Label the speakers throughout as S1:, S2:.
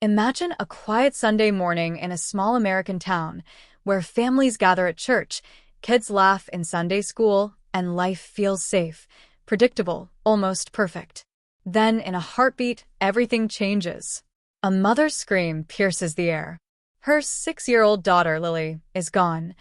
S1: Imagine a quiet Sunday morning in a small American town where families gather at church, kids laugh in Sunday school, and life feels safe, predictable, almost perfect. Then, in a heartbeat, everything changes. A mother's scream pierces the air. Her 6-year-old daughter, Lily, is gone,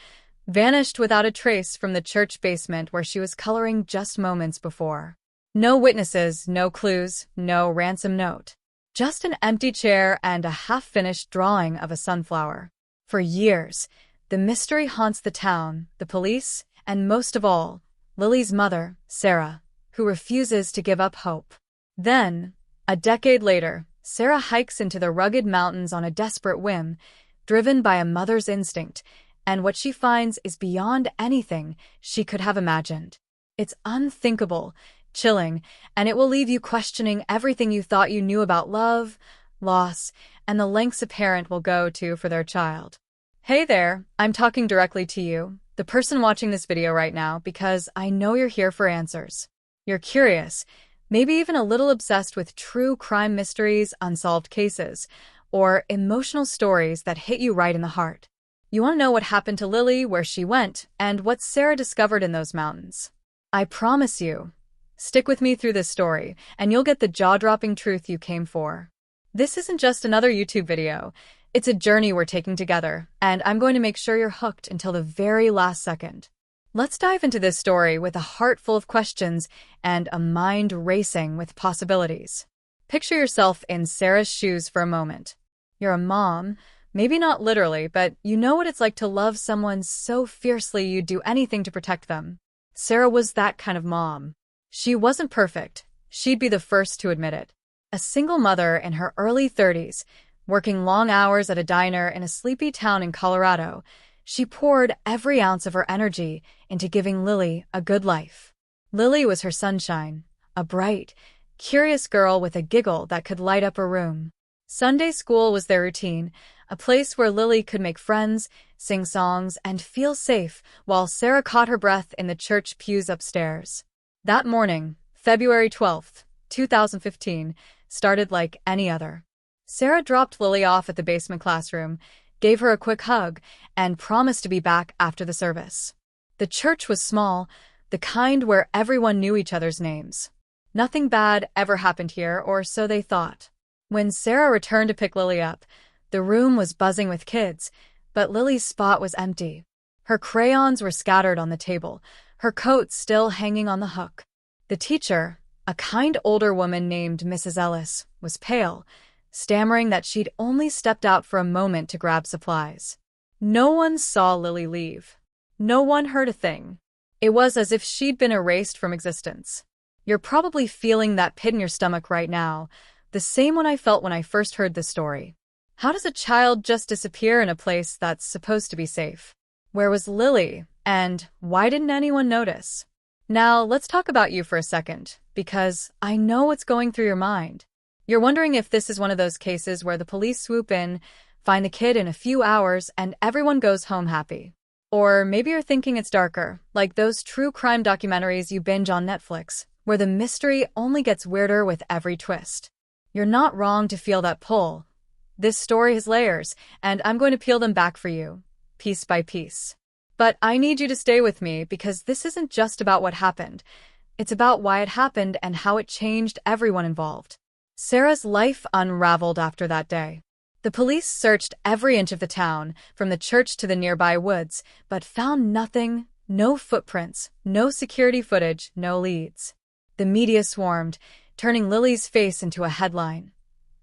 S1: vanished without a trace from the church basement where she was coloring just moments before. No witnesses, no clues, no ransom note. Just an empty chair and a half-finished drawing of a sunflower. For years, the mystery haunts the town, the police, and most of all, Lily's mother, Sarah, who refuses to give up hope. Then, a decade later, Sarah hikes into the rugged mountains on a desperate whim, driven by a mother's instinct, and what she finds is beyond anything she could have imagined. It's unthinkable, chilling, and it will leave you questioning everything you thought you knew about love, loss, and the lengths a parent will go to for their child. Hey there, I'm talking directly to you, the person watching this video right now, because I know you're here for answers. You're curious, maybe even a little obsessed with true crime mysteries, unsolved cases, or emotional stories that hit you right in the heart. You want to know what happened to Lily, where she went, and what Sarah discovered in those mountains. I promise you, stick with me through this story, and you'll get the jaw-dropping truth you came for. This isn't just another YouTube video. It's a journey we're taking together, and I'm going to make sure you're hooked until the very last second. Let's dive into this story with a heart full of questions and a mind racing with possibilities. Picture yourself in Sarah's shoes for a moment. You're a mom, maybe not literally, but you know what it's like to love someone so fiercely you'd do anything to protect them. Sarah was that kind of mom. She wasn't perfect. She'd be the first to admit it. A single mother in her early 30s, working long hours at a diner in a sleepy town in Colorado, she poured every ounce of her energy into giving Lily a good life. Lily was her sunshine, a bright, curious girl with a giggle that could light up a room. Sunday school was their routine, a place where Lily could make friends, sing songs, and feel safe while Sarah caught her breath in the church pews upstairs. That morning, February 12th, 2015, started like any other. Sarah dropped Lily off at the basement classroom, gave her a quick hug, and promised to be back after the service. The church was small, the kind where everyone knew each other's names. Nothing bad ever happened here, or so they thought. When Sarah returned to pick Lily up, the room was buzzing with kids, but Lily's spot was empty. Her crayons were scattered on the table, her coat still hanging on the hook. The teacher, a kind older woman named Mrs. Ellis, was pale, stammering that she'd only stepped out for a moment to grab supplies. No one saw Lily leave. No one heard a thing. It was as if she'd been erased from existence. You're probably feeling that pit in your stomach right now, the same one I felt when I first heard this story. How does a child just disappear in a place that's supposed to be safe? Where was Lily, and why didn't anyone notice? Now, let's talk about you for a second, because I know what's going through your mind. You're wondering if this is one of those cases where the police swoop in, find the kid in a few hours, and everyone goes home happy. Or maybe you're thinking it's darker, like those true crime documentaries you binge on Netflix, where the mystery only gets weirder with every twist. You're not wrong to feel that pull. This story has layers, and I'm going to peel them back for you, piece by piece. But I need you to stay with me because this isn't just about what happened. It's about why it happened and how it changed everyone involved. Sarah's life unraveled after that day. The police searched every inch of the town, from the church to the nearby woods, but found nothing, no footprints, no security footage, no leads. The media swarmed, turning Lily's face into a headline.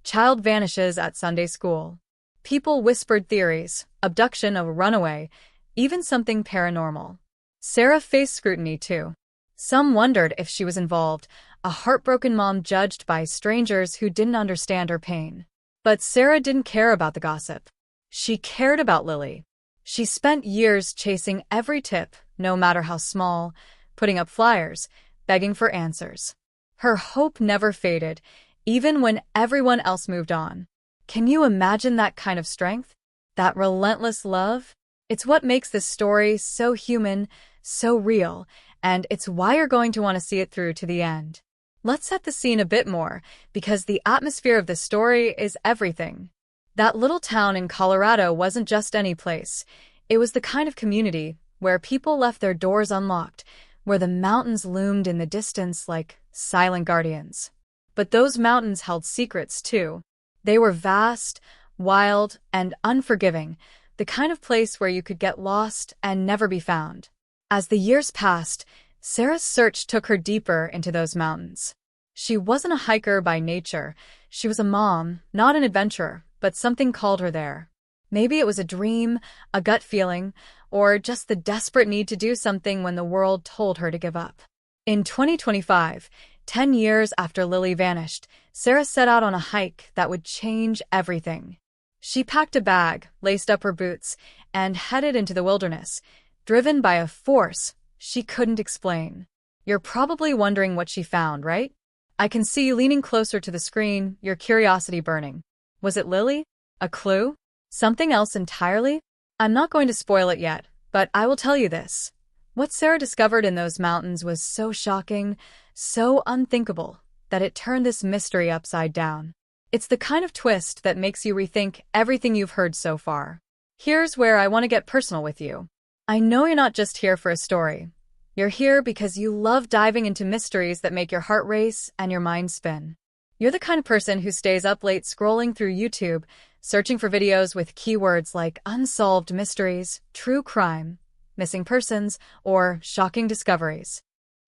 S1: Child vanishes at Sunday school. People whispered theories, abduction of a runaway, even something paranormal. Sarah faced scrutiny too. Some wondered if she was involved, a heartbroken mom judged by strangers who didn't understand her pain. But Sarah didn't care about the gossip. She cared about Lily. She spent years chasing every tip, no matter how small, putting up flyers, begging for answers. Her hope never faded, even when everyone else moved on. Can you imagine that kind of strength? That relentless love? It's what makes this story so human, so real, and it's why you're going to want to see it through to the end. Let's set the scene a bit more, because the atmosphere of this story is everything. That little town in Colorado wasn't just any place. It was the kind of community where people left their doors unlocked, where the mountains loomed in the distance like silent guardians. But those mountains held secrets, too. They were vast, wild, and unforgiving, the kind of place where you could get lost and never be found. As the years passed, Sarah's search took her deeper into those mountains. She wasn't a hiker by nature. She was a mom, not an adventurer, but something called her there. Maybe it was a dream, a gut feeling, or just the desperate need to do something when the world told her to give up. In 2025, 10 years after Lily vanished, Sarah set out on a hike that would change everything. She packed a bag, laced up her boots, and headed into the wilderness, driven by a force she couldn't explain. You're probably wondering what she found, right? I can see you leaning closer to the screen, your curiosity burning. Was it Lily? A clue? Something else entirely? I'm not going to spoil it yet, but I will tell you this. What Sarah discovered in those mountains was so shocking, so unthinkable, that it turned this mystery upside down. It's the kind of twist that makes you rethink everything you've heard so far. Here's where I want to get personal with you. I know you're not just here for a story. You're here because you love diving into mysteries that make your heart race and your mind spin. You're the kind of person who stays up late scrolling through YouTube, searching for videos with keywords like unsolved mysteries, true crime, missing persons, or shocking discoveries.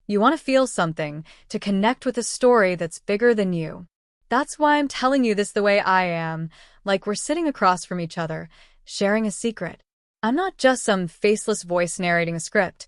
S1: You want to feel something, to connect with a story that's bigger than you. That's why I'm telling you this the way I am, like we're sitting across from each other, sharing a secret. I'm not just some faceless voice narrating a script.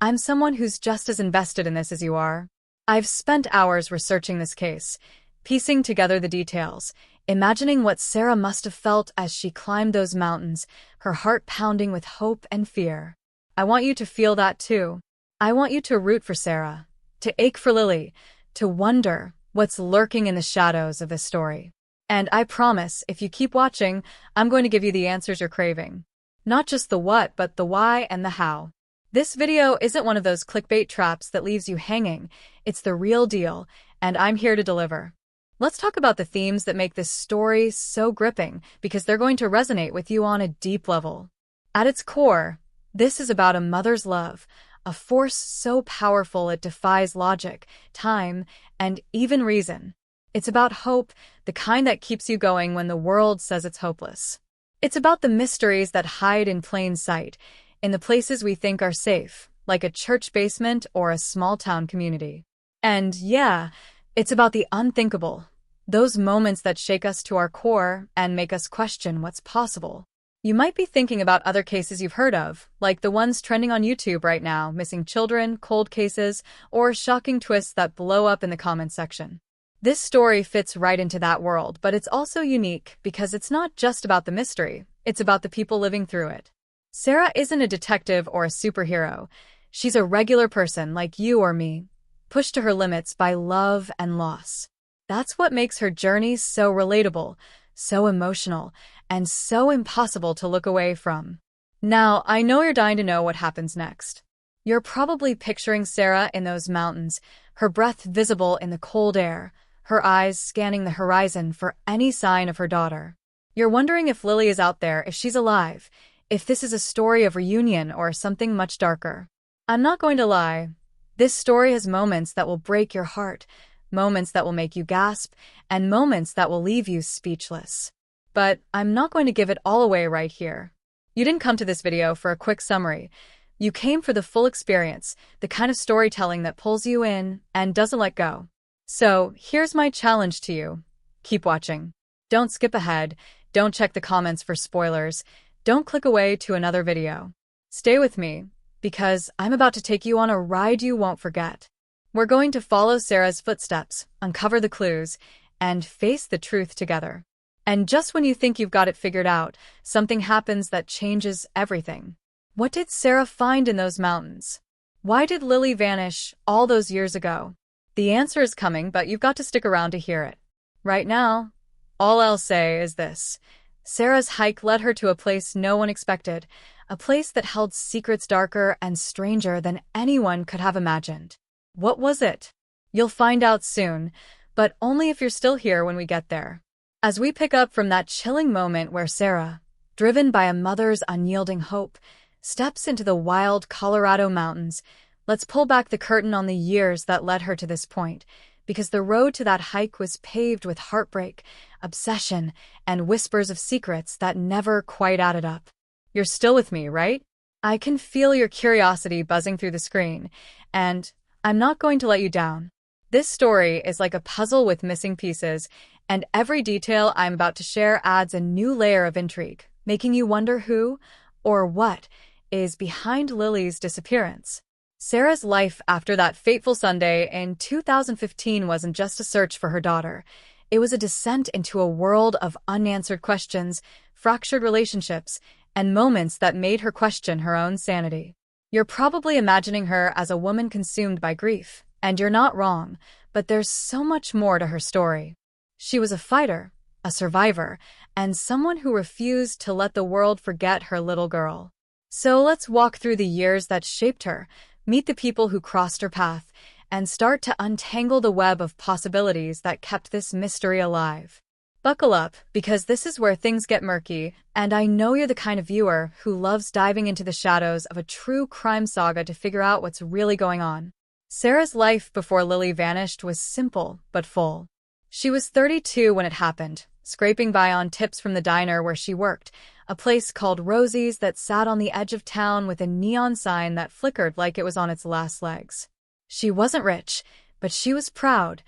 S1: I'm someone who's just as invested in this as you are. I've spent hours researching this case, piecing together the details, imagining what Sarah must have felt as she climbed those mountains, her heart pounding with hope and fear. I want you to feel that too. I want you to root for Sarah, to ache for Lily, to wonder what's lurking in the shadows of this story. And I promise, if you keep watching, I'm going to give you the answers you're craving. Not just the what, but the why and the how. This video isn't one of those clickbait traps that leaves you hanging. It's the real deal, and I'm here to deliver. Let's talk about the themes that make this story so gripping, because they're going to resonate with you on a deep level. At its core, this is about a mother's love, a force so powerful it defies logic, time, and even reason. It's about hope, the kind that keeps you going when the world says it's hopeless. It's about the mysteries that hide in plain sight, in the places we think are safe, like a church basement or a small-town community. And yeah, it's about the unthinkable, those moments that shake us to our core and make us question what's possible. You might be thinking about other cases you've heard of, like the ones trending on YouTube right now, missing children, cold cases, or shocking twists that blow up in the comments section. This story fits right into that world, but it's also unique because it's not just about the mystery, it's about the people living through it. Sarah isn't a detective or a superhero. She's a regular person like you or me, pushed to her limits by love and loss. That's what makes her journey so relatable, so emotional, and so impossible to look away from. Now, I know you're dying to know what happens next. You're probably picturing Sarah in those mountains, her breath visible in the cold air, her eyes scanning the horizon for any sign of her daughter. You're wondering if Lily is out there, if she's alive, if this is a story of reunion or something much darker. I'm not going to lie. This story has moments that will break your heart, moments that will make you gasp, and moments that will leave you speechless. But I'm not going to give it all away right here. You didn't come to this video for a quick summary. You came for the full experience, the kind of storytelling that pulls you in and doesn't let go. So here's my challenge to you. Keep watching. Don't skip ahead. Don't check the comments for spoilers. Don't click away to another video. Stay with me, because I'm about to take you on a ride you won't forget. We're going to follow Sarah's footsteps, uncover the clues, and face the truth together. And just when you think you've got it figured out, something happens that changes everything. What did Sarah find in those mountains? Why did Lily vanish all those years ago? The answer is coming, but you've got to stick around to hear it. Right now, all I'll say is this. Sarah's hike led her to a place no one expected, a place that held secrets darker and stranger than anyone could have imagined. What was it? You'll find out soon, but only if you're still here when we get there. As we pick up from that chilling moment where Sarah, driven by a mother's unyielding hope, steps into the wild Colorado mountains, let's pull back the curtain on the years that led her to this point, because the road to that hike was paved with heartbreak, obsession, and whispers of secrets that never quite added up. You're still with me, right? I can feel your curiosity buzzing through the screen, and I'm not going to let you down. This story is like a puzzle with missing pieces, and every detail I'm about to share adds a new layer of intrigue, making you wonder who, or what, is behind Lily's disappearance. Sarah's life after that fateful Sunday in 2015 wasn't just a search for her daughter. It was a descent into a world of unanswered questions, fractured relationships, and moments that made her question her own sanity. You're probably imagining her as a woman consumed by grief, and you're not wrong, but there's so much more to her story. She was a fighter, a survivor, and someone who refused to let the world forget her little girl. So let's walk through the years that shaped her, meet the people who crossed her path, and start to untangle the web of possibilities that kept this mystery alive. Buckle up, because this is where things get murky, and I know you're the kind of viewer who loves diving into the shadows of a true crime saga to figure out what's really going on. Sarah's life before Lily vanished was simple but full. She was 32 when it happened, scraping by on tips from the diner where she worked, a place called Rosie's that sat on the edge of town with a neon sign that flickered like it was on its last legs. She wasn't rich, but she was proud.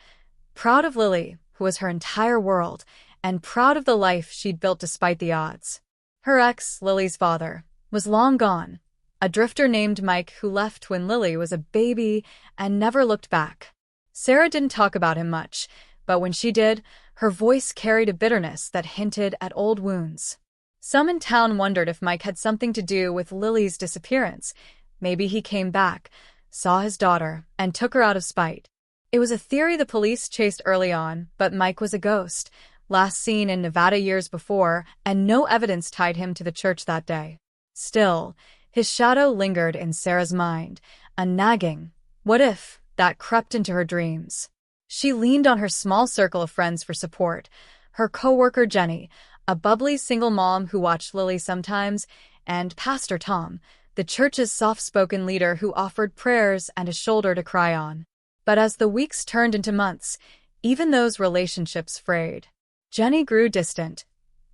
S1: Proud of Lily, who was her entire world, and proud of the life she'd built despite the odds. Her ex, Lily's father, was long gone, a drifter named Mike who left when Lily was a baby and never looked back. Sarah didn't talk about him much, but when she did, her voice carried a bitterness that hinted at old wounds. Some in town wondered if Mike had something to do with Lily's disappearance. Maybe he came back, saw his daughter, and took her out of spite. It was a theory the police chased early on, but Mike was a ghost, last seen in Nevada years before, and no evidence tied him to the church that day. Still, his shadow lingered in Sarah's mind, a nagging "what if" that crept into her dreams. She leaned on her small circle of friends for support, her coworker Jenny, a bubbly single mom who watched Lily sometimes, and Pastor Tom, the church's soft-spoken leader who offered prayers and a shoulder to cry on. But as the weeks turned into months, even those relationships frayed. Jenny grew distant,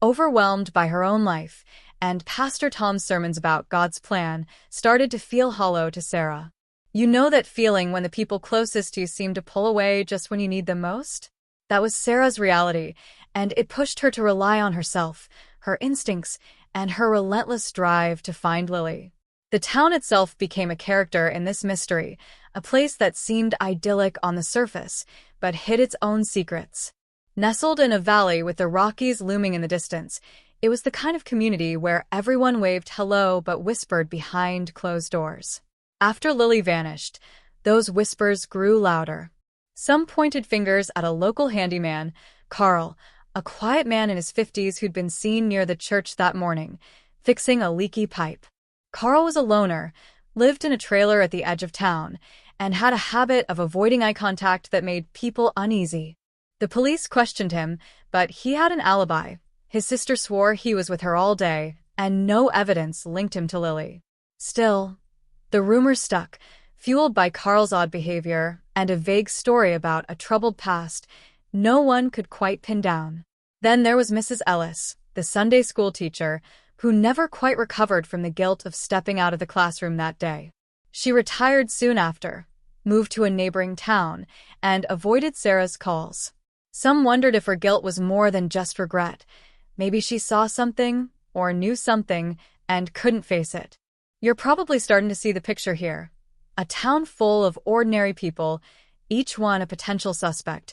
S1: overwhelmed by her own life, and Pastor Tom's sermons about God's plan started to feel hollow to Sarah. You know that feeling when the people closest to you seem to pull away just when you need them most? That was Sarah's reality, and it pushed her to rely on herself, her instincts, and her relentless drive to find Lily. The town itself became a character in this mystery, a place that seemed idyllic on the surface, but hid its own secrets. Nestled in a valley with the Rockies looming in the distance, it was the kind of community where everyone waved hello but whispered behind closed doors. After Lily vanished, those whispers grew louder. Some pointed fingers at a local handyman, Carl, a quiet man in his 50s who'd been seen near the church that morning, fixing a leaky pipe. Carl was a loner, lived in a trailer at the edge of town, and had a habit of avoiding eye contact that made people uneasy. The police questioned him, but he had an alibi. His sister swore he was with her all day, and no evidence linked him to Lily. Still, the rumors stuck, fueled by Carl's odd behavior and a vague story about a troubled past no one could quite pin down. Then there was Mrs. Ellis, the Sunday school teacher, who never quite recovered from the guilt of stepping out of the classroom that day. She retired soon after, moved to a neighboring town, and avoided Sarah's calls. Some wondered if her guilt was more than just regret. Maybe she saw something, or knew something, and couldn't face it. You're probably starting to see the picture here. A town full of ordinary people, each one a potential suspect,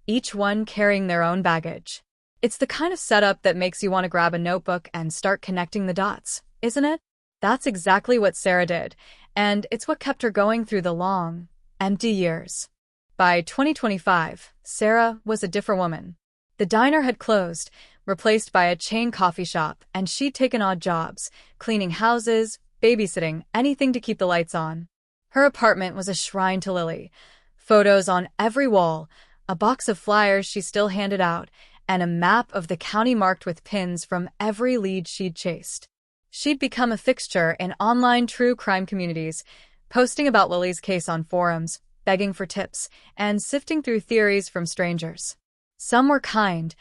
S1: each one carrying their own baggage. It's the kind of setup that makes you want to grab a notebook and start connecting the dots, isn't it? That's exactly what Sarah did, and it's what kept her going through the long, empty years. By 2025, Sarah was a different woman. The diner had closed, replaced by a chain coffee shop, and she'd taken odd jobs, cleaning houses, babysitting, anything to keep the lights on. Her apartment was a shrine to Lily. Photos on every wall, a box of flyers she still handed out, and a map of the county marked with pins from every lead she'd chased. She'd become a fixture in online true crime communities, posting about Lily's case on forums, begging for tips, and sifting through theories from strangers. Some were kind,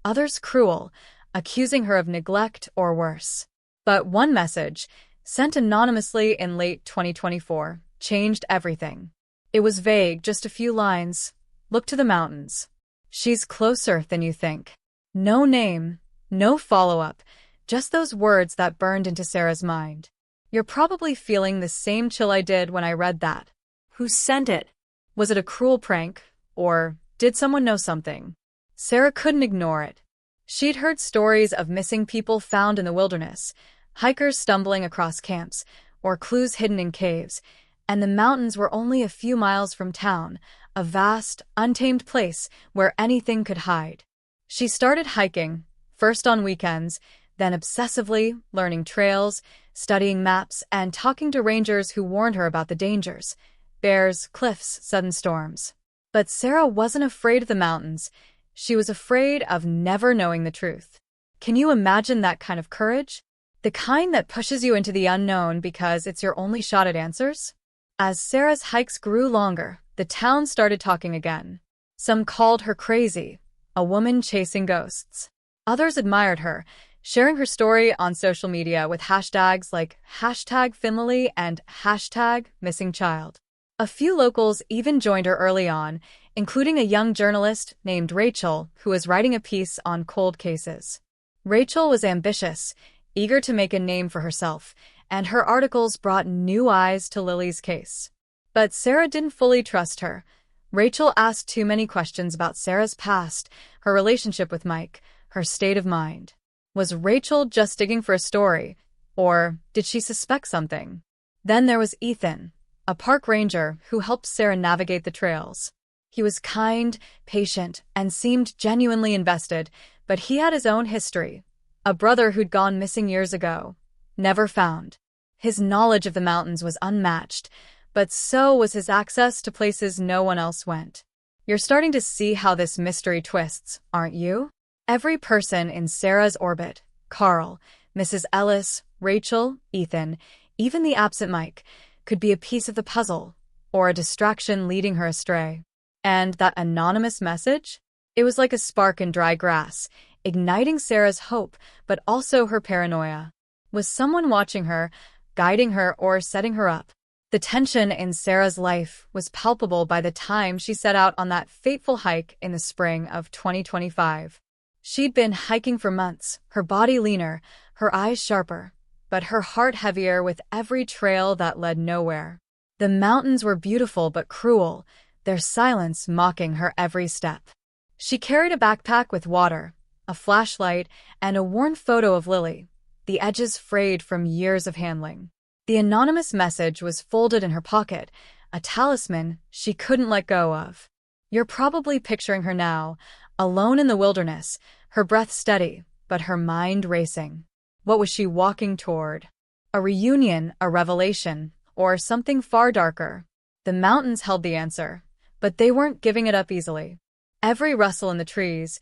S1: others cruel, accusing her of neglect or worse. But one message, sent anonymously in late 2024, changed everything. It was vague, just a few lines. Look to the mountains. She's closer than you think. No name, no follow-up, just those words that burned into Sarah's mind. You're probably feeling the same chill I did when I read that. Who sent it? Was it a cruel prank? Or did someone know something? Sarah couldn't ignore it. She'd heard stories of missing people found in the wilderness, hikers stumbling across camps, or clues hidden in caves, and the mountains were only a few miles from town, a vast, untamed place where anything could hide. She started hiking, first on weekends, then obsessively, learning trails, studying maps, and talking to rangers who warned her about the dangers: bears, cliffs, sudden storms. But Sarah wasn't afraid of the mountains. She was afraid of never knowing the truth. Can you imagine that kind of courage? The kind that pushes you into the unknown because it's your only shot at answers? As Sarah's hikes grew longer, the town started talking again. Some called her crazy, a woman chasing ghosts. Others admired her, sharing her story on social media with hashtags like #Finlily and #MissingChild. A few locals even joined her early on, including a young journalist named Rachel who was writing a piece on cold cases. Rachel was ambitious, eager to make a name for herself, and her articles brought new eyes to Lily's case. But Sarah didn't fully trust her. Rachel asked too many questions about Sarah's past, her relationship with Mike, her state of mind. Was Rachel just digging for a story, or did she suspect something? Then there was Ethan, a park ranger who helped Sarah navigate the trails. He was kind, patient, and seemed genuinely invested, but he had his own history. A brother who'd gone missing years ago, never found. His knowledge of the mountains was unmatched, but so was his access to places no one else went. You're starting to see how this mystery twists, aren't you? Every person in Sarah's orbit, Carl, Mrs. Ellis, Rachel, Ethan, even the absent Mike, could be a piece of the puzzle, or a distraction leading her astray. And that anonymous message? It was like a spark in dry grass, igniting Sarah's hope, but also her paranoia. Was someone watching her, guiding her, or setting her up? The tension in Sarah's life was palpable by the time she set out on that fateful hike in the spring of 2025. She'd been hiking for months, her body leaner, her eyes sharper, but her heart heavier with every trail that led nowhere. The mountains were beautiful but cruel, their silence mocking her every step. She carried a backpack with water, a flashlight, and a worn photo of Lily, the edges frayed from years of handling. The anonymous message was folded in her pocket, a talisman she couldn't let go of. You're probably picturing her now, alone in the wilderness, her breath steady, but her mind racing. What was she walking toward? A reunion, a revelation, or something far darker? The mountains held the answer, but they weren't giving it up easily. Every rustle in the trees,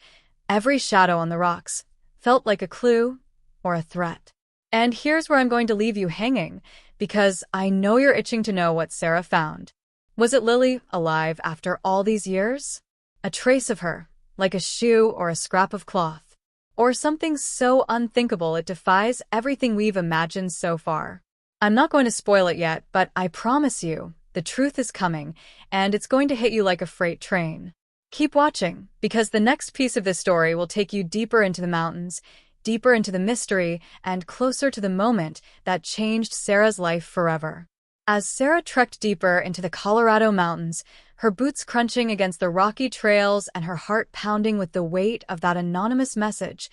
S1: every shadow on the rocks, felt like a clue or a threat. And here's where I'm going to leave you hanging, because I know you're itching to know what Sarah found. Was it Lily, alive after all these years? A trace of her, like a shoe or a scrap of cloth. Or something so unthinkable it defies everything we've imagined so far. I'm not going to spoil it yet, but I promise you, the truth is coming, and it's going to hit you like a freight train. Keep watching, because the next piece of this story will take you deeper into the mountains, deeper into the mystery, and closer to the moment that changed Sarah's life forever. As Sarah trekked deeper into the Colorado mountains, her boots crunching against the rocky trails and her heart pounding with the weight of that anonymous message,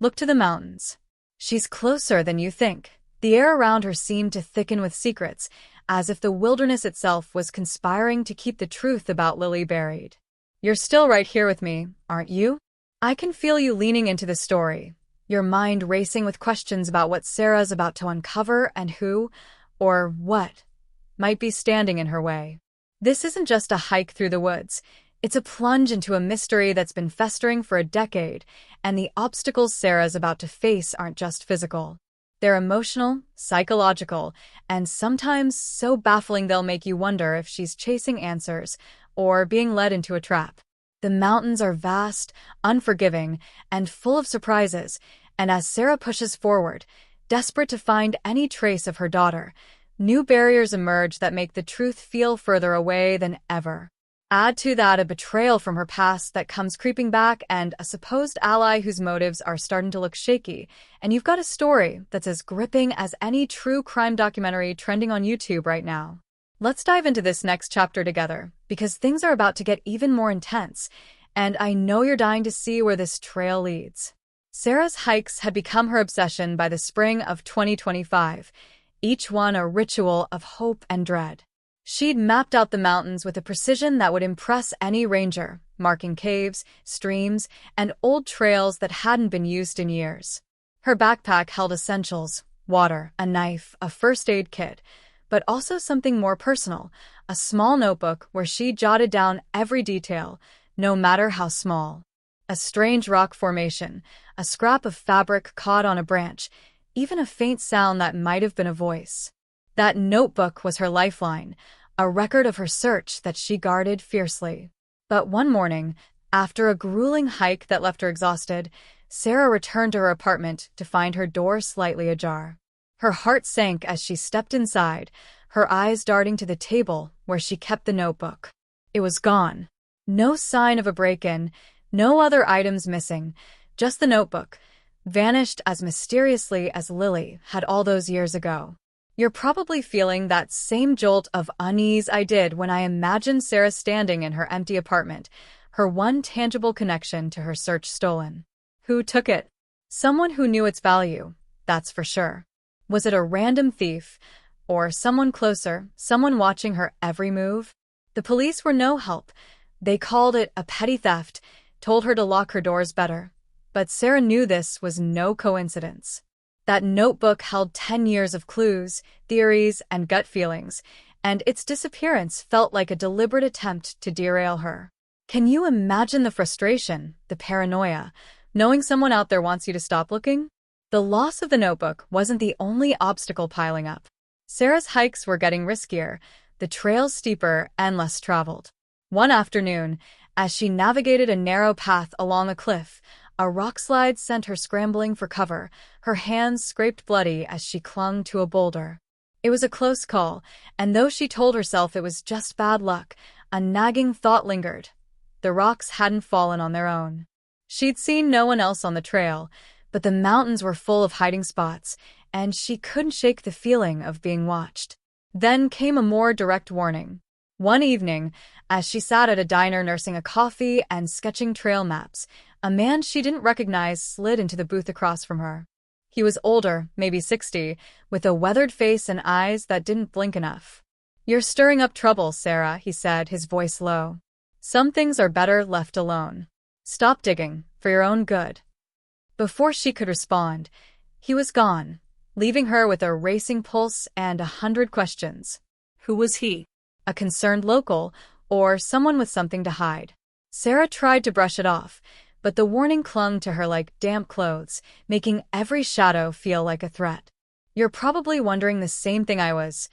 S1: look to the mountains. She's closer than you think. The air around her seemed to thicken with secrets, as if the wilderness itself was conspiring to keep the truth about Lily buried. You're still right here with me, aren't you? I can feel you leaning into the story, your mind racing with questions about what Sarah's about to uncover and who, or what, might be standing in her way. This isn't just a hike through the woods. It's a plunge into a mystery that's been festering for a decade, and the obstacles Sarah's about to face aren't just physical. They're emotional, psychological, and sometimes so baffling they'll make you wonder if she's chasing answers or being led into a trap. The mountains are vast, unforgiving, and full of surprises, and as Sarah pushes forward, desperate to find any trace of her daughter, new barriers emerge that make the truth feel further away than ever. Add to that a betrayal from her past that comes creeping back and a supposed ally whose motives are starting to look shaky, and you've got a story that's as gripping as any true crime documentary trending on YouTube right now. Let's dive into this next chapter together, because things are about to get even more intense, and I know you're dying to see where this trail leads. Sarah's hikes had become her obsession by the spring of 2025, each one a ritual of hope and dread. She'd mapped out the mountains with a precision that would impress any ranger, marking caves, streams, and old trails that hadn't been used in years. Her backpack held essentials: water, a knife, a first aid kit, but also something more personal, a small notebook where she jotted down every detail, no matter how small. A strange rock formation, a scrap of fabric caught on a branch, even a faint sound that might have been a voice. That notebook was her lifeline, a record of her search that she guarded fiercely. But one morning, after a grueling hike that left her exhausted, Sarah returned to her apartment to find her door slightly ajar. Her heart sank as she stepped inside, her eyes darting to the table where she kept the notebook. It was gone. No sign of a break-in, no other items missing, just the notebook, vanished as mysteriously as Lily had all those years ago. You're probably feeling that same jolt of unease I did when I imagined Sarah standing in her empty apartment, her one tangible connection to her search stolen. Who took it? Someone who knew its value, that's for sure. Was it a random thief? Or someone closer, someone watching her every move? The police were no help. They called it a petty theft, told her to lock her doors better. But Sarah knew this was no coincidence. That notebook held 10 years of clues, theories, and gut feelings, and its disappearance felt like a deliberate attempt to derail her. Can you imagine the frustration, the paranoia, knowing someone out there wants you to stop looking? The loss of the notebook wasn't the only obstacle piling up. Sarah's hikes were getting riskier, the trails steeper and less traveled. One afternoon, as she navigated a narrow path along a cliff, a rockslide sent her scrambling for cover, her hands scraped bloody as she clung to a boulder. It was a close call, and though she told herself it was just bad luck, a nagging thought lingered. The rocks hadn't fallen on their own. She'd seen no one else on the trail, but the mountains were full of hiding spots, and she couldn't shake the feeling of being watched. Then came a more direct warning. One evening, as she sat at a diner nursing a coffee and sketching trail maps, a man she didn't recognize slid into the booth across from her. He was older, maybe 60, with a weathered face and eyes that didn't blink enough. "You're stirring up trouble, Sarah," he said, his voice low. "Some things are better left alone. Stop digging, for your own good." Before she could respond, he was gone, leaving her with a racing pulse and 100 questions. Who was he? A concerned local, or someone with something to hide? Sarah tried to brush it off, but the warning clung to her like damp clothes, making every shadow feel like a threat. You're probably wondering the same thing I was.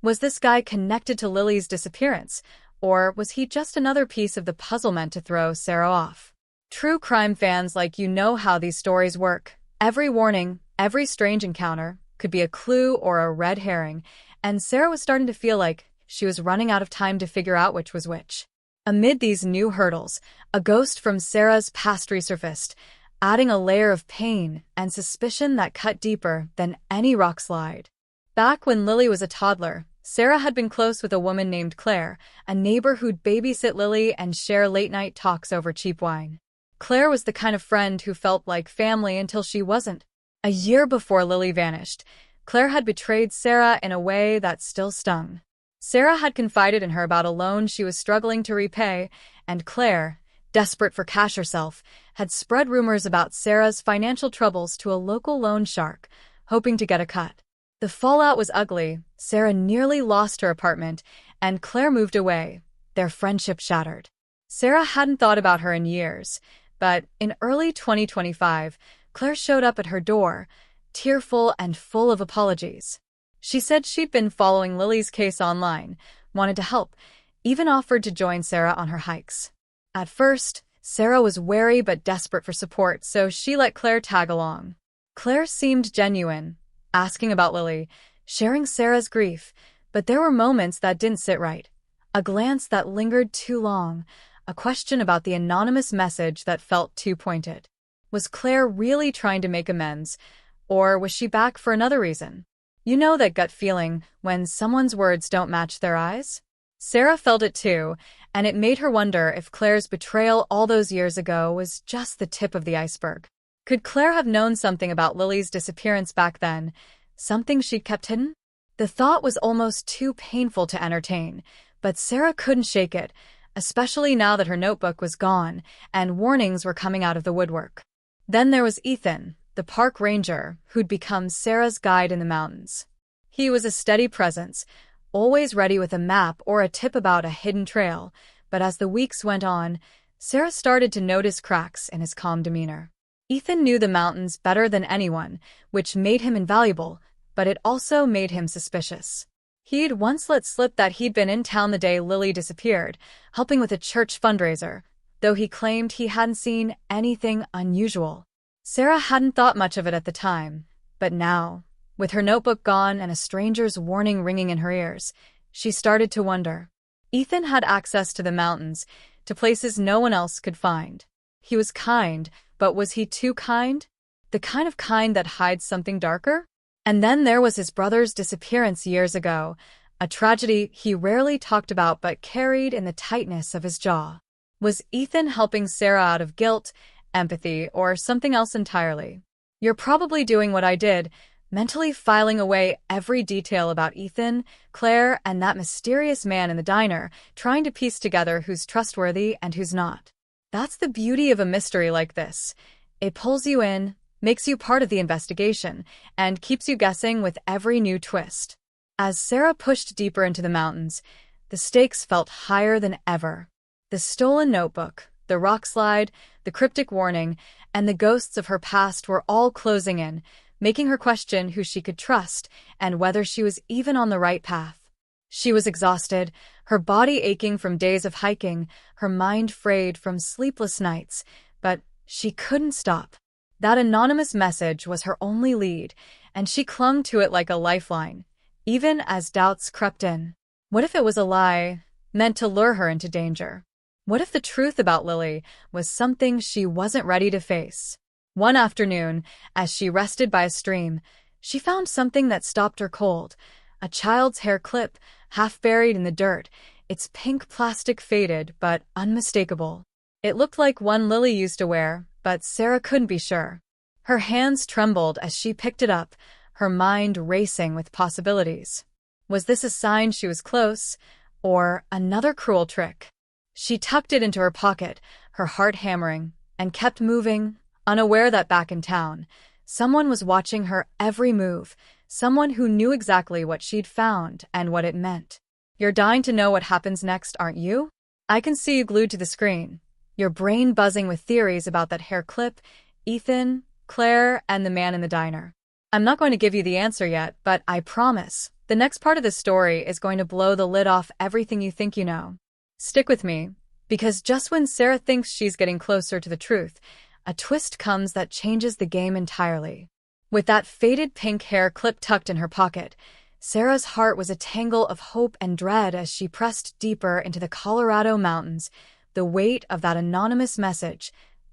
S1: Was this guy connected to Lily's disappearance, or was he just another piece of the puzzle meant to throw Sarah off? True crime fans like you know how these stories work. Every warning, every strange encounter, could be a clue or a red herring, and Sarah was starting to feel like she was running out of time to figure out which was which. Amid these new hurdles, a ghost from Sarah's past resurfaced, adding a layer of pain and suspicion that cut deeper than any rock slide. Back when Lily was a toddler, Sarah had been close with a woman named Claire, a neighbor who'd babysit Lily and share late-night talks over cheap wine. Claire was the kind of friend who felt like family until she wasn't. A year before Lily vanished, Claire had betrayed Sarah in a way that still stung. Sarah had confided in her about a loan she was struggling to repay, and Claire, desperate for cash herself, had spread rumors about Sarah's financial troubles to a local loan shark, hoping to get a cut. The fallout was ugly. Sarah nearly lost her apartment, and Claire moved away, their friendship shattered. Sarah hadn't thought about her in years, but in early 2025, Claire showed up at her door, tearful and full of apologies. She said she'd been following Lily's case online, wanted to help, even offered to join Sarah on her hikes. At first, Sarah was wary but desperate for support, so she let Claire tag along. Claire seemed genuine, asking about Lily, sharing Sarah's grief, but there were moments that didn't sit right. A glance that lingered too long, a question about the anonymous message that felt too pointed. Was Claire really trying to make amends, or was she back for another reason? You know that gut feeling when someone's words don't match their eyes? Sarah felt it too, and it made her wonder if Claire's betrayal all those years ago was just the tip of the iceberg. Could Claire have known something about Lily's disappearance back then, something she'd kept hidden? The thought was almost too painful to entertain, but Sarah couldn't shake it, especially now that her notebook was gone and warnings were coming out of the woodwork. Then there was Ethan, the park ranger, who'd become Sarah's guide in the mountains. He was a steady presence, always ready with a map or a tip about a hidden trail, but as the weeks went on, Sarah started to notice cracks in his calm demeanor. Ethan knew the mountains better than anyone, which made him invaluable, but it also made him suspicious. He'd once let slip that he'd been in town the day Lily disappeared, helping with a church fundraiser, though he claimed he hadn't seen anything unusual. Sarah hadn't thought much of it at the time, but now, with her notebook gone and a stranger's warning ringing in her ears, she started to wonder. Ethan had access to the mountains, to places no one else could find. He was kind, but was he too kind? The kind of kind that hides something darker? And then there was his brother's disappearance years ago, a tragedy he rarely talked about but carried in the tightness of his jaw. Was Ethan helping Sarah out of guilt, empathy, or something else entirely? You're probably doing what I did, mentally filing away every detail about Ethan, Claire, and that mysterious man in the diner, trying to piece together who's trustworthy and who's not. That's the beauty of a mystery like this. It pulls you in, makes you part of the investigation, and keeps you guessing with every new twist. As Sarah pushed deeper into the mountains, the stakes felt higher than ever. The stolen notebook, the rock slide, the cryptic warning, and the ghosts of her past were all closing in, making her question who she could trust and whether she was even on the right path. She was exhausted, her body aching from days of hiking, her mind frayed from sleepless nights, but she couldn't stop. That anonymous message was her only lead, and she clung to it like a lifeline, even as doubts crept in. What if it was a lie, meant to lure her into danger? What if the truth about Lily was something she wasn't ready to face? One afternoon, as she rested by a stream, she found something that stopped her cold. A child's hair clip, half buried in the dirt, its pink plastic faded but unmistakable. It looked like one Lily used to wear, but Sarah couldn't be sure. Her hands trembled as she picked it up, her mind racing with possibilities. Was this a sign she was close, or another cruel trick? She tucked it into her pocket, her heart hammering, and kept moving, unaware that back in town, someone was watching her every move, someone who knew exactly what she'd found and what it meant. You're dying to know what happens next, aren't you? I can see you glued to the screen, your brain buzzing with theories about that hair clip, Ethan, Claire, and the man in the diner. I'm not going to give you the answer yet, but I promise, the next part of the story is going to blow the lid off everything you think you know. Stick with me, because just when Sarah thinks she's getting closer to the truth, a twist comes that changes the game entirely. With that faded pink hair clip tucked in her pocket, Sarah's heart was a tangle of hope and dread as she pressed deeper into the Colorado mountains, the weight of that anonymous message.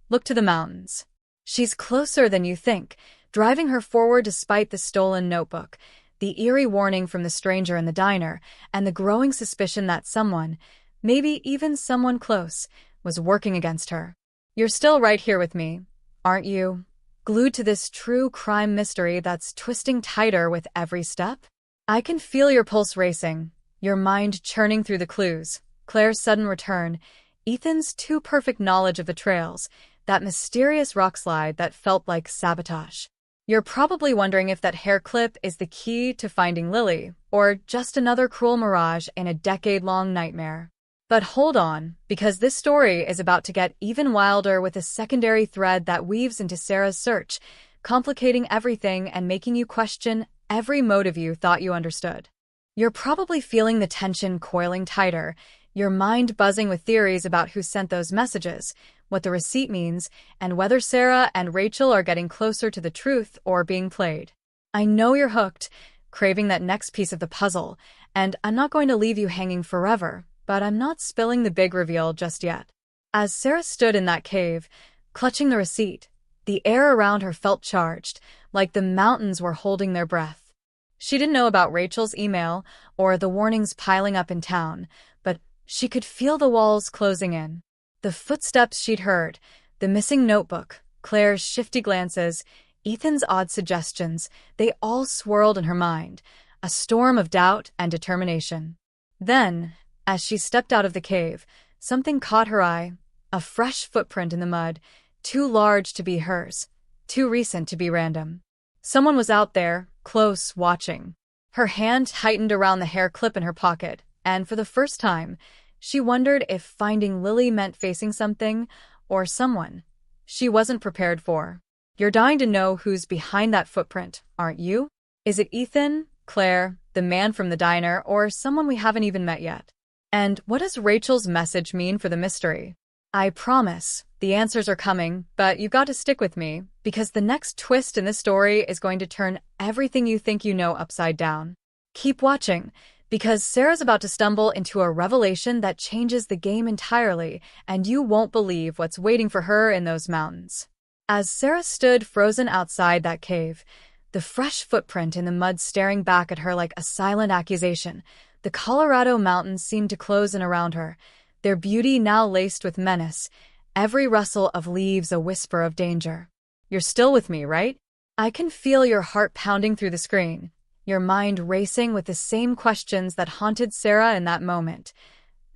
S1: Look to the mountains. She's closer than you think, driving her forward despite the stolen notebook, the eerie warning from the stranger in the diner, and the growing suspicion that someone, maybe even someone close, was working against her. You're still right here with me, aren't you? Glued to this true crime mystery that's twisting tighter with every step? I can feel your pulse racing, your mind churning through the clues. Claire's sudden return, Ethan's too perfect knowledge of the trails, that mysterious rock slide that felt like sabotage. You're probably wondering if that hair clip is the key to finding Lily, or just another cruel mirage in a decade-long nightmare. But hold on, because this story is about to get even wilder with a secondary thread that weaves into Sarah's search, complicating everything and making you question every motive you thought you understood. You're probably feeling the tension coiling tighter, your mind buzzing with theories about who sent those messages, what the receipt means, and whether Sarah and Rachel are getting closer to the truth or being played. I know you're hooked, craving that next piece of the puzzle, and I'm not going to leave you hanging forever, but I'm not spilling the big reveal just yet. As Sarah stood in that cave, clutching the receipt, the air around her felt charged, like the mountains were holding their breath. She didn't know about Rachel's email or the warnings piling up in town, but she could feel the walls closing in. The footsteps she'd heard, the missing notebook, Claire's shifty glances, Ethan's odd suggestions, they all swirled in her mind, a storm of doubt and determination. Then, as she stepped out of the cave, something caught her eye, a fresh footprint in the mud, too large to be hers, too recent to be random. Someone was out there, close, watching. Her hand tightened around the hair clip in her pocket, and for the first time, she wondered if finding Lily meant facing something, or someone, she wasn't prepared for. You're dying to know who's behind that footprint, aren't you? Is it Ethan, Claire, the man from the diner, or someone we haven't even met yet? And what does Rachel's message mean for the mystery? I promise, the answers are coming, but you've got to stick with me, because the next twist in this story is going to turn everything you think you know upside down. Keep watching, because Sarah's about to stumble into a revelation that changes the game entirely, and you won't believe what's waiting for her in those mountains. As Sarah stood frozen outside that cave, the fresh footprint in the mud staring back at her like a silent accusation, the Colorado mountains seemed to close in around her, their beauty now laced with menace, every rustle of leaves a whisper of danger. You're still with me, right? I can feel your heart pounding through the screen, your mind racing with the same questions that haunted Sarah in that moment.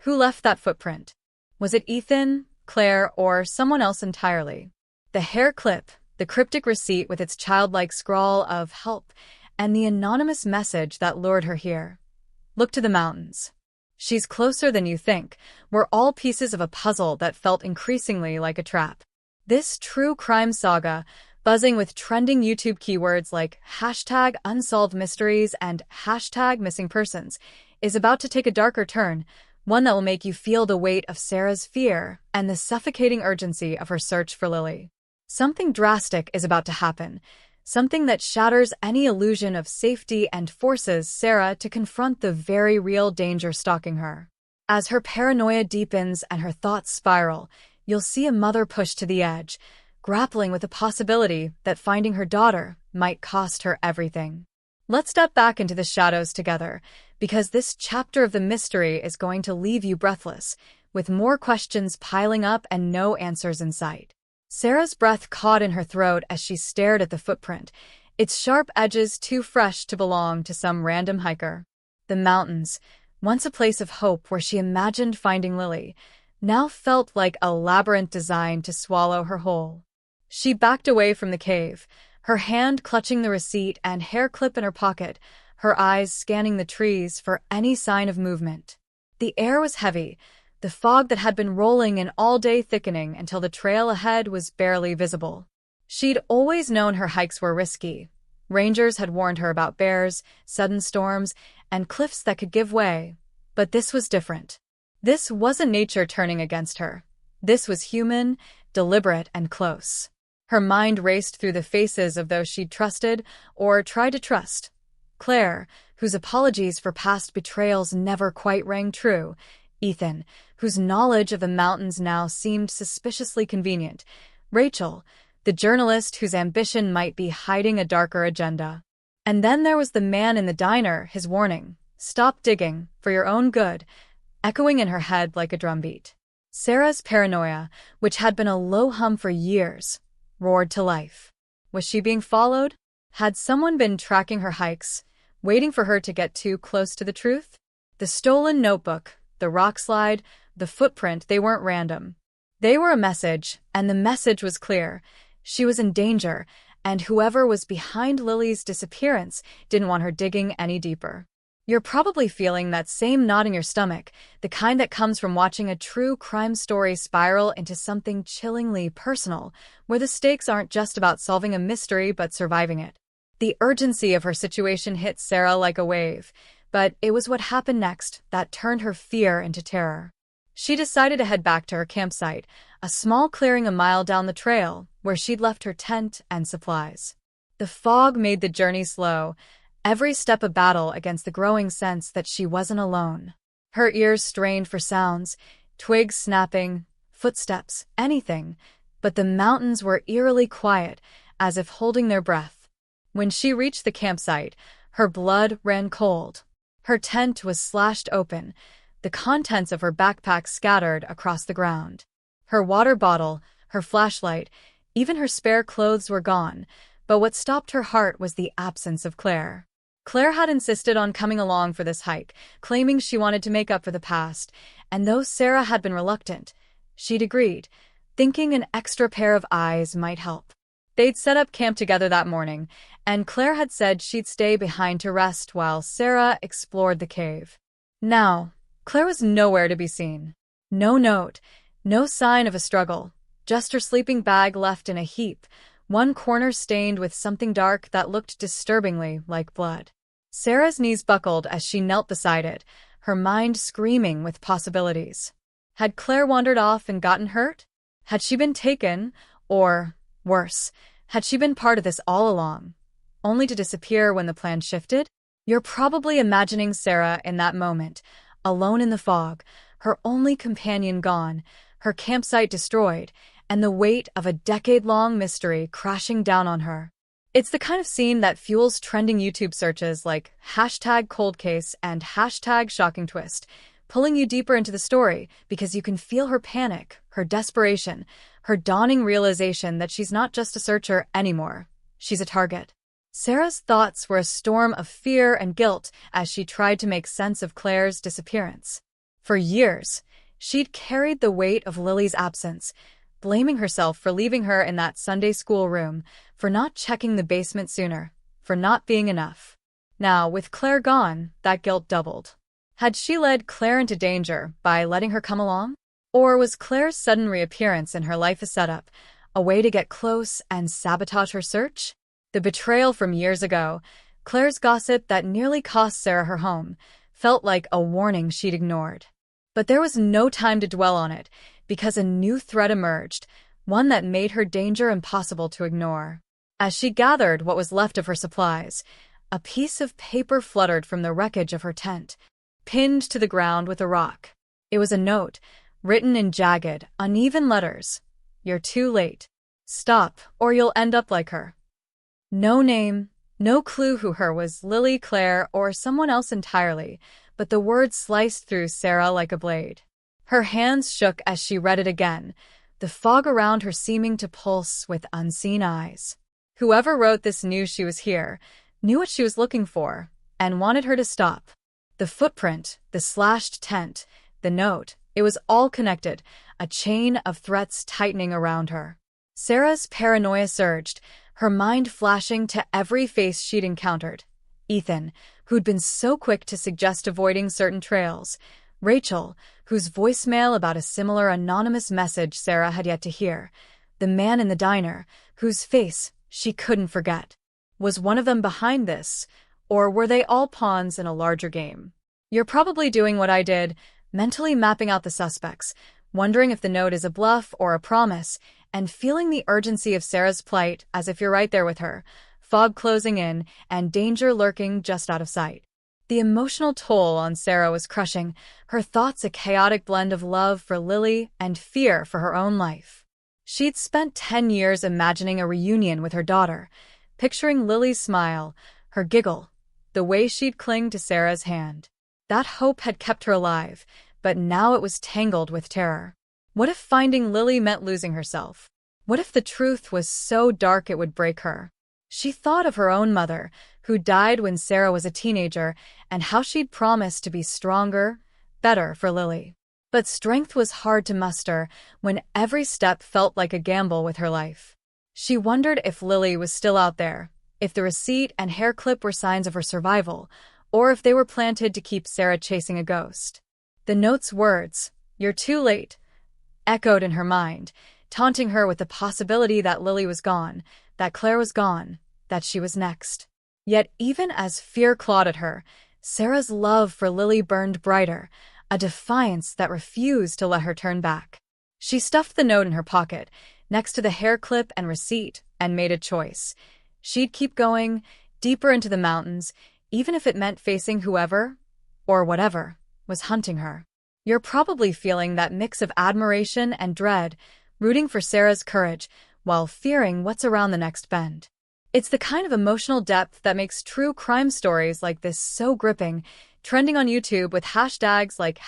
S1: Who left that footprint? Was it Ethan, Claire, or someone else entirely? The hair clip, the cryptic receipt with its childlike scrawl of help, and the anonymous message that lured her here. Look to the mountains. She's closer than you think, were all pieces of a puzzle that felt increasingly like a trap. This true crime saga, buzzing with trending YouTube keywords like #unsolvedmysteries and #missingpersons, is about to take a darker turn, one that will make you feel the weight of Sarah's fear and the suffocating urgency of her search for Lily. Something drastic is about to happen, something that shatters any illusion of safety and forces Sarah to confront the very real danger stalking her. As her paranoia deepens and her thoughts spiral, you'll see a mother pushed to the edge, grappling with the possibility that finding her daughter might cost her everything. Let's step back into the shadows together, because this chapter of the mystery is going to leave you breathless, with more questions piling up and no answers in sight. Sarah's breath caught in her throat as she stared at the footprint, its sharp edges too fresh to belong to some random hiker. The mountains, once a place of hope where she imagined finding Lily, now felt like a labyrinth designed to swallow her whole. She backed away from the cave, her hand clutching the receipt and hair clip in her pocket, her eyes scanning the trees for any sign of movement. The air was heavy, the fog that had been rolling in all day thickening until the trail ahead was barely visible. She'd always known her hikes were risky. Rangers had warned her about bears, sudden storms, and cliffs that could give way. But this was different. This wasn't nature turning against her. This was human, deliberate, and close. Her mind raced through the faces of those she'd trusted or tried to trust. Claire, whose apologies for past betrayals never quite rang true. Ethan, whose knowledge of the mountains now seemed suspiciously convenient. Rachel, the journalist whose ambition might be hiding a darker agenda. And then there was the man in the diner, his warning, "Stop digging, for your own good," echoing in her head like a drumbeat. Sarah's paranoia, which had been a low hum for years, roared to life. Was she being followed? Had someone been tracking her hikes, waiting for her to get too close to the truth? The stolen notebook, the rock slide, the footprint, they weren't random. They were a message, and the message was clear. She was in danger, and whoever was behind Lily's disappearance didn't want her digging any deeper. You're probably feeling that same knot in your stomach, the kind that comes from watching a true crime story spiral into something chillingly personal, where the stakes aren't just about solving a mystery but surviving it. The urgency of her situation hit Sarah like a wave, but it was what happened next that turned her fear into terror. She decided to head back to her campsite, a small clearing a mile down the trail, where she'd left her tent and supplies. The fog made the journey slow, every step a battle against the growing sense that she wasn't alone. Her ears strained for sounds, twigs snapping, footsteps, anything, but the mountains were eerily quiet, as if holding their breath. When she reached the campsite, her blood ran cold. Her tent was slashed open, the contents of her backpack scattered across the ground. Her water bottle, her flashlight, even her spare clothes were gone, but what stopped her heart was the absence of Claire. Claire had insisted on coming along for this hike, claiming she wanted to make up for the past, and though Sarah had been reluctant, she'd agreed, thinking an extra pair of eyes might help. They'd set up camp together that morning, and Claire had said she'd stay behind to rest while Sarah explored the cave. Now, Claire was nowhere to be seen. No note, no sign of a struggle, just her sleeping bag left in a heap, one corner stained with something dark that looked disturbingly like blood. Sarah's knees buckled as she knelt beside it, her mind screaming with possibilities. Had Claire wandered off and gotten hurt? Had she been taken? Or, worse, had she been part of this all along, only to disappear when the plan shifted? You're probably imagining Sarah in that moment, alone in the fog, her only companion gone, her campsite destroyed, and the weight of a decade-long mystery crashing down on her. It's the kind of scene that fuels trending YouTube searches like #coldcase and #shockingtwist, pulling you deeper into the story because you can feel her panic, her desperation, her dawning realization that she's not just a searcher anymore. She's a target. Sarah's thoughts were a storm of fear and guilt as she tried to make sense of Claire's disappearance. For years, she'd carried the weight of Lily's absence, blaming herself for leaving her in that Sunday school room, for not checking the basement sooner, for not being enough. Now, with Claire gone, that guilt doubled. Had she led Claire into danger by letting her come along? Or was Claire's sudden reappearance in her life a setup, a way to get close and sabotage her search? The betrayal from years ago, Claire's gossip that nearly cost Sarah her home, felt like a warning she'd ignored. But there was no time to dwell on it, because a new threat emerged, one that made her danger impossible to ignore. As she gathered what was left of her supplies, a piece of paper fluttered from the wreckage of her tent, pinned to the ground with a rock. It was a note, written in jagged, uneven letters. "You're too late. Stop, or you'll end up like her." No name, no clue who her was, Lily, Claire, or someone else entirely, but the words sliced through Sarah like a blade. Her hands shook as she read it again, the fog around her seeming to pulse with unseen eyes. Whoever wrote this knew she was here, knew what she was looking for, and wanted her to stop. The footprint, the slashed tent, the note, it was all connected, a chain of threats tightening around her. Sarah's paranoia surged, her mind flashing to every face she'd encountered. Ethan, who'd been so quick to suggest avoiding certain trails. Rachel, whose voicemail about a similar anonymous message Sarah had yet to hear. The man in the diner, whose face she couldn't forget. Was one of them behind this, or were they all pawns in a larger game? You're probably doing what I did, mentally mapping out the suspects, wondering if the note is a bluff or a promise, and feeling the urgency of Sarah's plight as if you're right there with her, fog closing in and danger lurking just out of sight. The emotional toll on Sarah was crushing, her thoughts a chaotic blend of love for Lily and fear for her own life. She'd spent 10 years imagining a reunion with her daughter, picturing Lily's smile, her giggle, the way she'd cling to Sarah's hand. That hope had kept her alive, but now it was tangled with terror. What if finding Lily meant losing herself? What if the truth was so dark it would break her? She thought of her own mother, who died when Sarah was a teenager, and how she'd promised to be stronger, better for Lily. But strength was hard to muster when every step felt like a gamble with her life. She wondered if Lily was still out there, if the receipt and hair clip were signs of her survival, or if they were planted to keep Sarah chasing a ghost. The note's words, "You're too late," echoed in her mind, taunting her with the possibility that Lily was gone, that Claire was gone, that she was next. Yet even as fear clawed at her, Sarah's love for Lily burned brighter, a defiance that refused to let her turn back. She stuffed the note in her pocket, next to the hair clip and receipt, and made a choice. She'd keep going, deeper into the mountains, even if it meant facing whoever, or whatever, was hunting her. You're probably feeling that mix of admiration and dread, rooting for Sarah's courage, while fearing what's around the next bend. It's the kind of emotional depth that makes true crime stories like this so gripping, trending on YouTube with hashtags like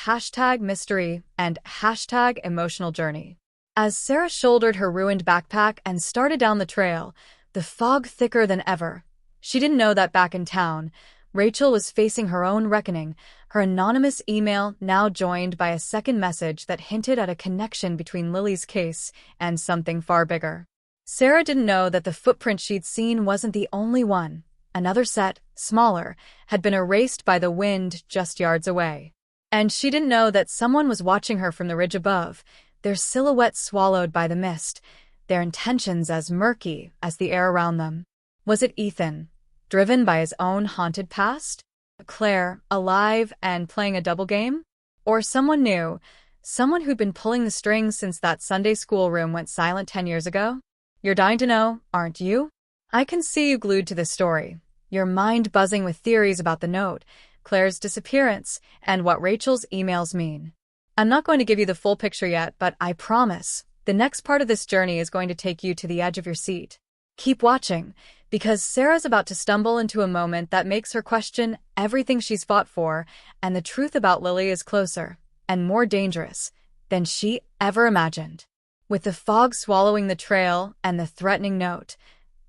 S1: #mystery and #emotionaljourney. As Sarah shouldered her ruined backpack and started down the trail, the fog thicker than ever, she didn't know that back in town, Rachel was facing her own reckoning, her anonymous email now joined by a second message that hinted at a connection between Lily's case and something far bigger. Sarah didn't know that the footprint she'd seen wasn't the only one. Another set, smaller, had been erased by the wind just yards away. And she didn't know that someone was watching her from the ridge above, their silhouette swallowed by the mist, their intentions as murky as the air around them. Was it Ethan, driven by his own haunted past? Claire, alive and playing a double game? Or someone new, someone who'd been pulling the strings since that Sunday school room went silent 10 years ago? You're dying to know, aren't you? I can see you glued to this story, your mind buzzing with theories about the note, Claire's disappearance, and what Rachel's emails mean. I'm not going to give you the full picture yet, but I promise, the next part of this journey is going to take you to the edge of your seat. Keep watching, because Sarah's about to stumble into a moment that makes her question everything she's fought for, and the truth about Lily is closer and more dangerous than she ever imagined. With the fog swallowing the trail and the threatening note,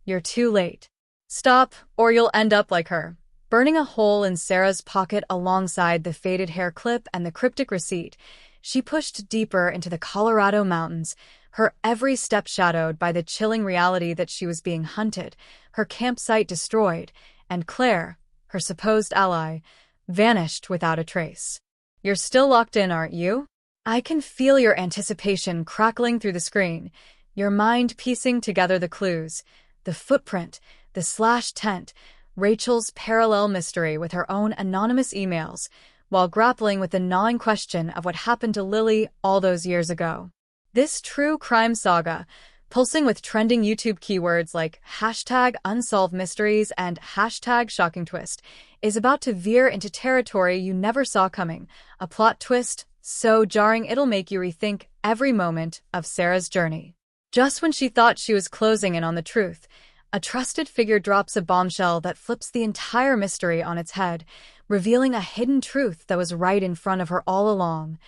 S1: "You're too late. Stop, or you'll end up like her," burning a hole in Sarah's pocket alongside the faded hair clip and the cryptic receipt, she pushed deeper into the Colorado mountains, her every step shadowed by the chilling reality that she was being hunted, her campsite destroyed, and Claire, her supposed ally, vanished without a trace. You're still locked in, aren't you? I can feel your anticipation crackling through the screen, your mind piecing together the clues, the footprint, the slashed tent, Rachel's parallel mystery with her own anonymous emails, while grappling with the gnawing question of what happened to Lily all those years ago. This true crime saga, pulsing with trending YouTube keywords like #unsolvedmysteries and #shockingtwist, is about to veer into territory you never saw coming, a plot twist so jarring it'll make you rethink every moment of Sarah's journey. Just when she thought she was closing in on the truth, a trusted figure drops a bombshell that flips the entire mystery on its head, revealing a hidden truth that was right in front of her all along,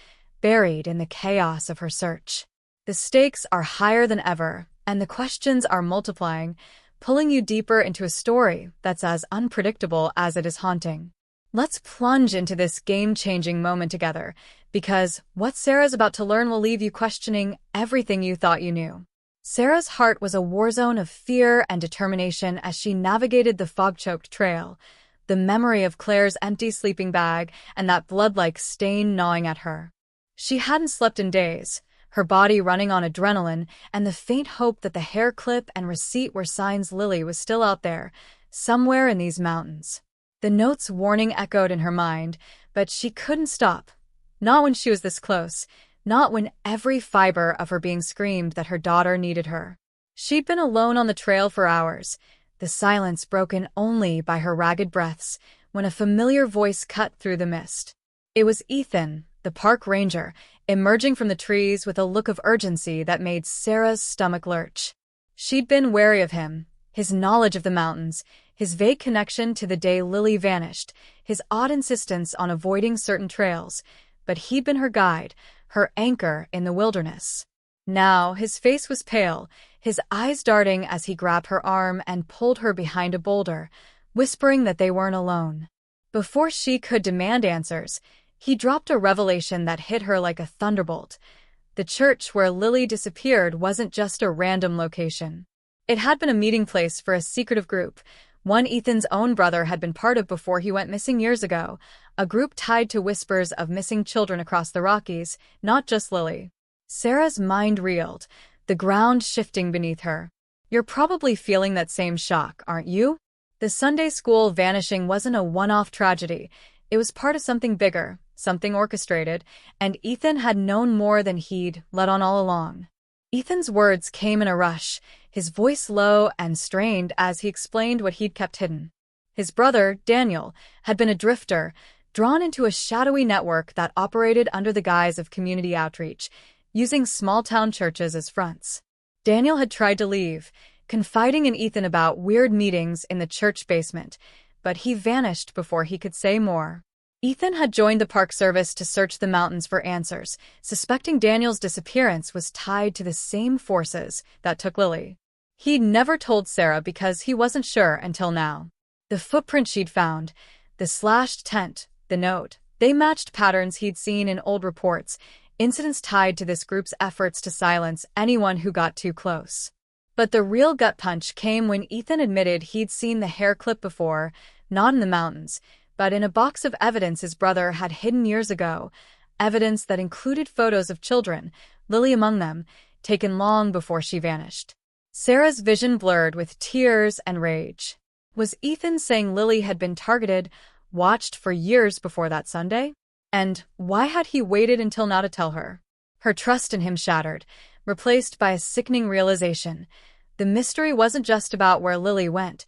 S1: buried in the chaos of her search. The stakes are higher than ever, and the questions are multiplying, pulling you deeper into a story that's as unpredictable as it is haunting. Let's plunge into this game-changing moment together, because what Sarah's about to learn will leave you questioning everything you thought you knew. Sarah's heart was a war zone of fear and determination as she navigated the fog-choked trail, the memory of Claire's empty sleeping bag and that blood-like stain gnawing at her. She hadn't slept in days, her body running on adrenaline, and the faint hope that the hair clip and receipt were signs Lily was still out there, somewhere in these mountains. The note's warning echoed in her mind, but she couldn't stop. Not when she was this close, not when every fiber of her being screamed that her daughter needed her. She'd been alone on the trail for hours, the silence broken only by her ragged breaths, when a familiar voice cut through the mist. It was Ethan, the park ranger, emerging from the trees with a look of urgency that made Sarah's stomach lurch. She'd been wary of him, his knowledge of the mountains, his vague connection to the day Lily vanished, his odd insistence on avoiding certain trails, but he'd been her guide, her anchor in the wilderness. Now his face was pale, his eyes darting as he grabbed her arm and pulled her behind a boulder, whispering that they weren't alone. Before she could demand answers, he dropped a revelation that hit her like a thunderbolt. The church where Lily disappeared wasn't just a random location. It had been a meeting place for a secretive group, one Ethan's own brother had been part of before he went missing years ago, a group tied to whispers of missing children across the Rockies, not just Lily. Sarah's mind reeled, the ground shifting beneath her. You're probably feeling that same shock, aren't you? The Sunday school vanishing wasn't a one-off tragedy. It was part of something bigger, something orchestrated, and Ethan had known more than he'd let on all along. Ethan's words came in a rush, his voice low and strained as he explained what he'd kept hidden. His brother, Daniel, had been a drifter, drawn into a shadowy network that operated under the guise of community outreach, using small-town churches as fronts. Daniel had tried to leave, confiding in Ethan about weird meetings in the church basement, but he vanished before he could say more. Ethan had joined the Park Service to search the mountains for answers, suspecting Daniel's disappearance was tied to the same forces that took Lily. He'd never told Sarah because he wasn't sure until now. The footprint she'd found, the slashed tent, the note, they matched patterns he'd seen in old reports, incidents tied to this group's efforts to silence anyone who got too close. But the real gut punch came when Ethan admitted he'd seen the hair clip before, not in the mountains, but in a box of evidence his brother had hidden years ago, evidence that included photos of children, Lily among them, taken long before she vanished. Sarah's vision blurred with tears and rage. Was Ethan saying Lily had been targeted, watched for years before that Sunday? And why had he waited until now to tell her? Her trust in him shattered, replaced by a sickening realization. The mystery wasn't just about where Lily went.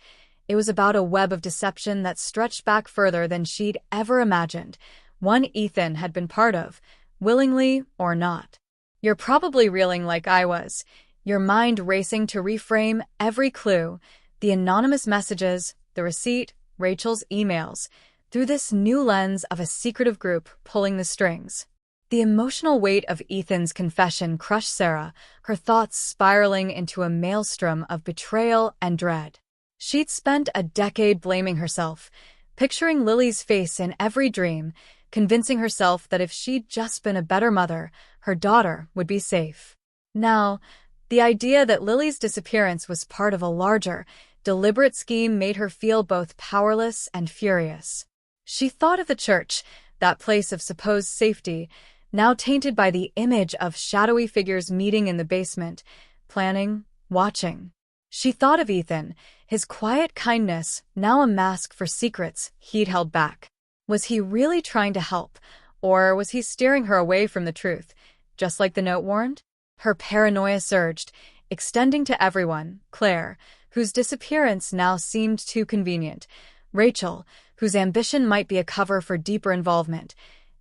S1: It was about a web of deception that stretched back further than she'd ever imagined, one Ethan had been part of, willingly or not. You're probably reeling like I was, your mind racing to reframe every clue, the anonymous messages, the receipt, Rachel's emails, through this new lens of a secretive group pulling the strings. The emotional weight of Ethan's confession crushed Sarah, her thoughts spiraling into a maelstrom of betrayal and dread. She'd spent a decade blaming herself, picturing Lily's face in every dream, convincing herself that if she'd just been a better mother, her daughter would be safe. Now, the idea that Lily's disappearance was part of a larger, deliberate scheme made her feel both powerless and furious. She thought of the church, that place of supposed safety, now tainted by the image of shadowy figures meeting in the basement, planning, watching. She thought of Ethan, his quiet kindness, now a mask for secrets he'd held back. Was he really trying to help, or was he steering her away from the truth, just like the note warned? Her paranoia surged, extending to everyone, Claire, whose disappearance now seemed too convenient, Rachel, whose ambition might be a cover for deeper involvement,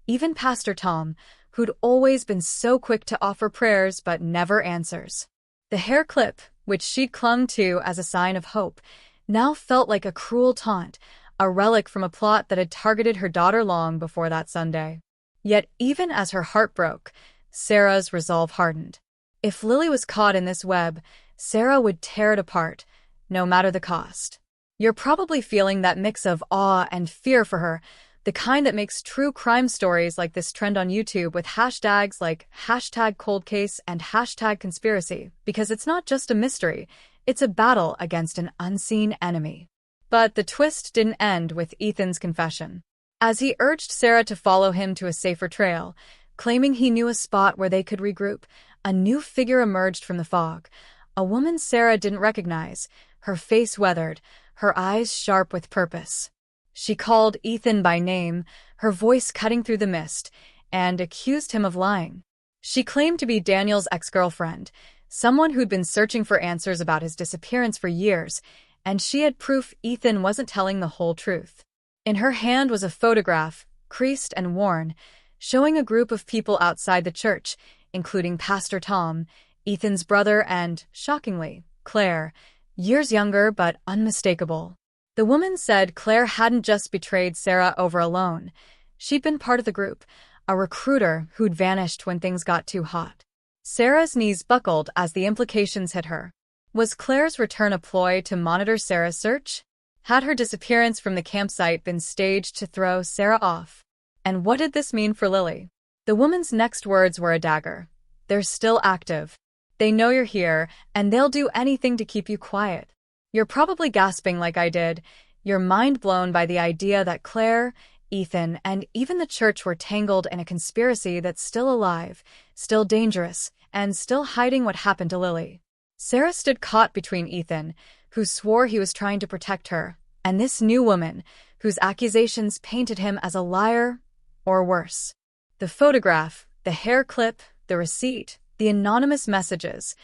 S1: even Pastor Tom, who'd always been so quick to offer prayers but never answers. The hair clip, which she'd clung to as a sign of hope, now felt like a cruel taunt, a relic from a plot that had targeted her daughter long before that Sunday. Yet even as her heart broke, Sarah's resolve hardened. If Lily was caught in this web, Sarah would tear it apart, no matter the cost. You're probably feeling that mix of awe and fear for her, the kind that makes true crime stories like this trend on YouTube with hashtags like #coldcase and #conspiracy, because it's not just a mystery, it's a battle against an unseen enemy. But the twist didn't end with Ethan's confession. As he urged Sarah to follow him to a safer trail, claiming he knew a spot where they could regroup, a new figure emerged from the fog, a woman Sarah didn't recognize, her face weathered, her eyes sharp with purpose. She called Ethan by name, her voice cutting through the mist, and accused him of lying. She claimed to be Daniel's ex-girlfriend, someone who'd been searching for answers about his disappearance for years, and she had proof Ethan wasn't telling the whole truth. In her hand was a photograph, creased and worn, showing a group of people outside the church, including Pastor Tom, Ethan's brother, and, shockingly, Claire, years younger but unmistakable. The woman said Claire hadn't just betrayed Sarah over a loan. She'd been part of the group, a recruiter who'd vanished when things got too hot. Sarah's knees buckled as the implications hit her. Was Claire's return a ploy to monitor Sarah's search? Had her disappearance from the campsite been staged to throw Sarah off? And what did this mean for Lily? The woman's next words were a dagger. They're still active. They know you're here, and they'll do anything to keep you quiet. You're probably gasping like I did, your mind blown by the idea that Claire, Ethan, and even the church were tangled in a conspiracy that's still alive, still dangerous, and still hiding what happened to Lily. Sarah stood caught between Ethan, who swore he was trying to protect her, and this new woman, whose accusations painted him as a liar, or worse. The photograph, the hair clip, the receipt, the anonymous messages,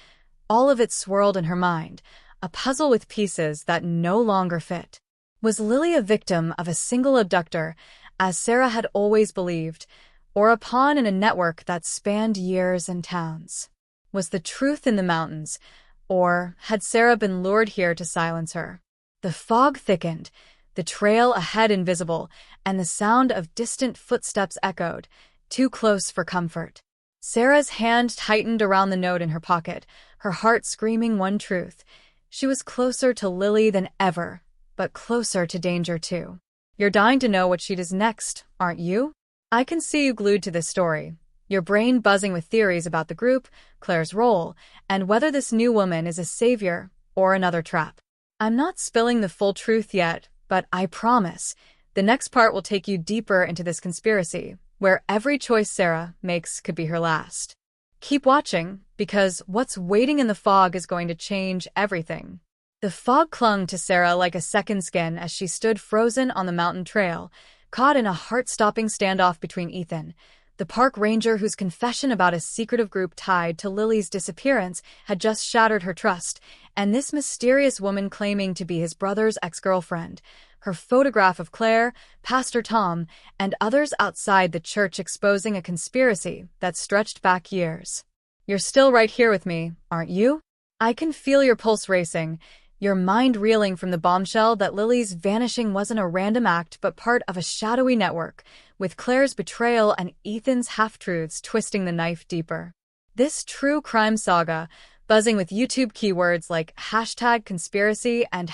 S1: all of it swirled in her mind, a puzzle with pieces that no longer fit. Was Lily a victim of a single abductor, as Sarah had always believed, or a pawn in a network that spanned years and towns? Was the truth in the mountains, or had Sarah been lured here to silence her? The fog thickened, the trail ahead invisible, and the sound of distant footsteps echoed, too close for comfort. Sarah's hand tightened around the note in her pocket, her heart screaming one truth. She was closer to Lily than ever, but closer to danger too. You're dying to know what she does next, aren't you? I can see you glued to this story, your brain buzzing with theories about the group, Claire's role, and whether this new woman is a savior or another trap. I'm not spilling the full truth yet, but I promise, the next part will take you deeper into this conspiracy, where every choice Sarah makes could be her last. Keep watching, because what's waiting in the fog is going to change everything. The fog clung to Sarah like a second skin as she stood frozen on the mountain trail, caught in a heart-stopping standoff between Ethan, the park ranger whose confession about a secretive group tied to Lily's disappearance had just shattered her trust, and this mysterious woman claiming to be his brother's ex-girlfriend, her photograph of Claire, Pastor Tom, and others outside the church exposing a conspiracy that stretched back years. You're still right here with me, aren't you? I can feel your pulse racing, your mind reeling from the bombshell that Lily's vanishing wasn't a random act but part of a shadowy network, with Claire's betrayal and Ethan's half-truths twisting the knife deeper. This true crime saga, buzzing with YouTube keywords like #conspiracy and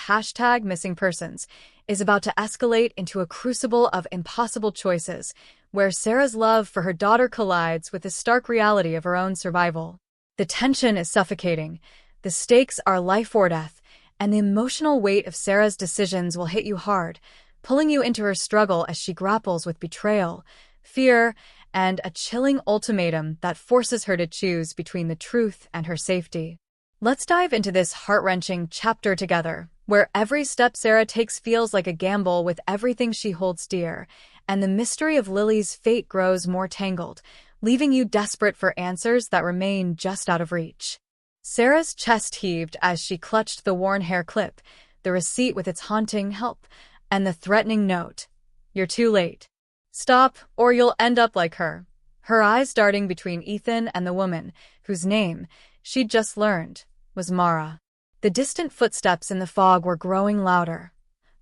S1: #missing persons, is about to escalate into a crucible of impossible choices, where Sarah's love for her daughter collides with the stark reality of her own survival. The tension is suffocating, the stakes are life or death, and the emotional weight of Sarah's decisions will hit you hard, pulling you into her struggle as she grapples with betrayal, fear, and a chilling ultimatum that forces her to choose between the truth and her safety. Let's dive into this heart-wrenching chapter together, where every step Sarah takes feels like a gamble with everything she holds dear, and the mystery of Lily's fate grows more tangled, leaving you desperate for answers that remain just out of reach. Sarah's chest heaved as she clutched the worn hair clip, the receipt with its haunting help, and the threatening note. You're too late. Stop, or you'll end up like her. Her eyes darting between Ethan and the woman, whose name, she'd just learned, was Mara. The distant footsteps in the fog were growing louder,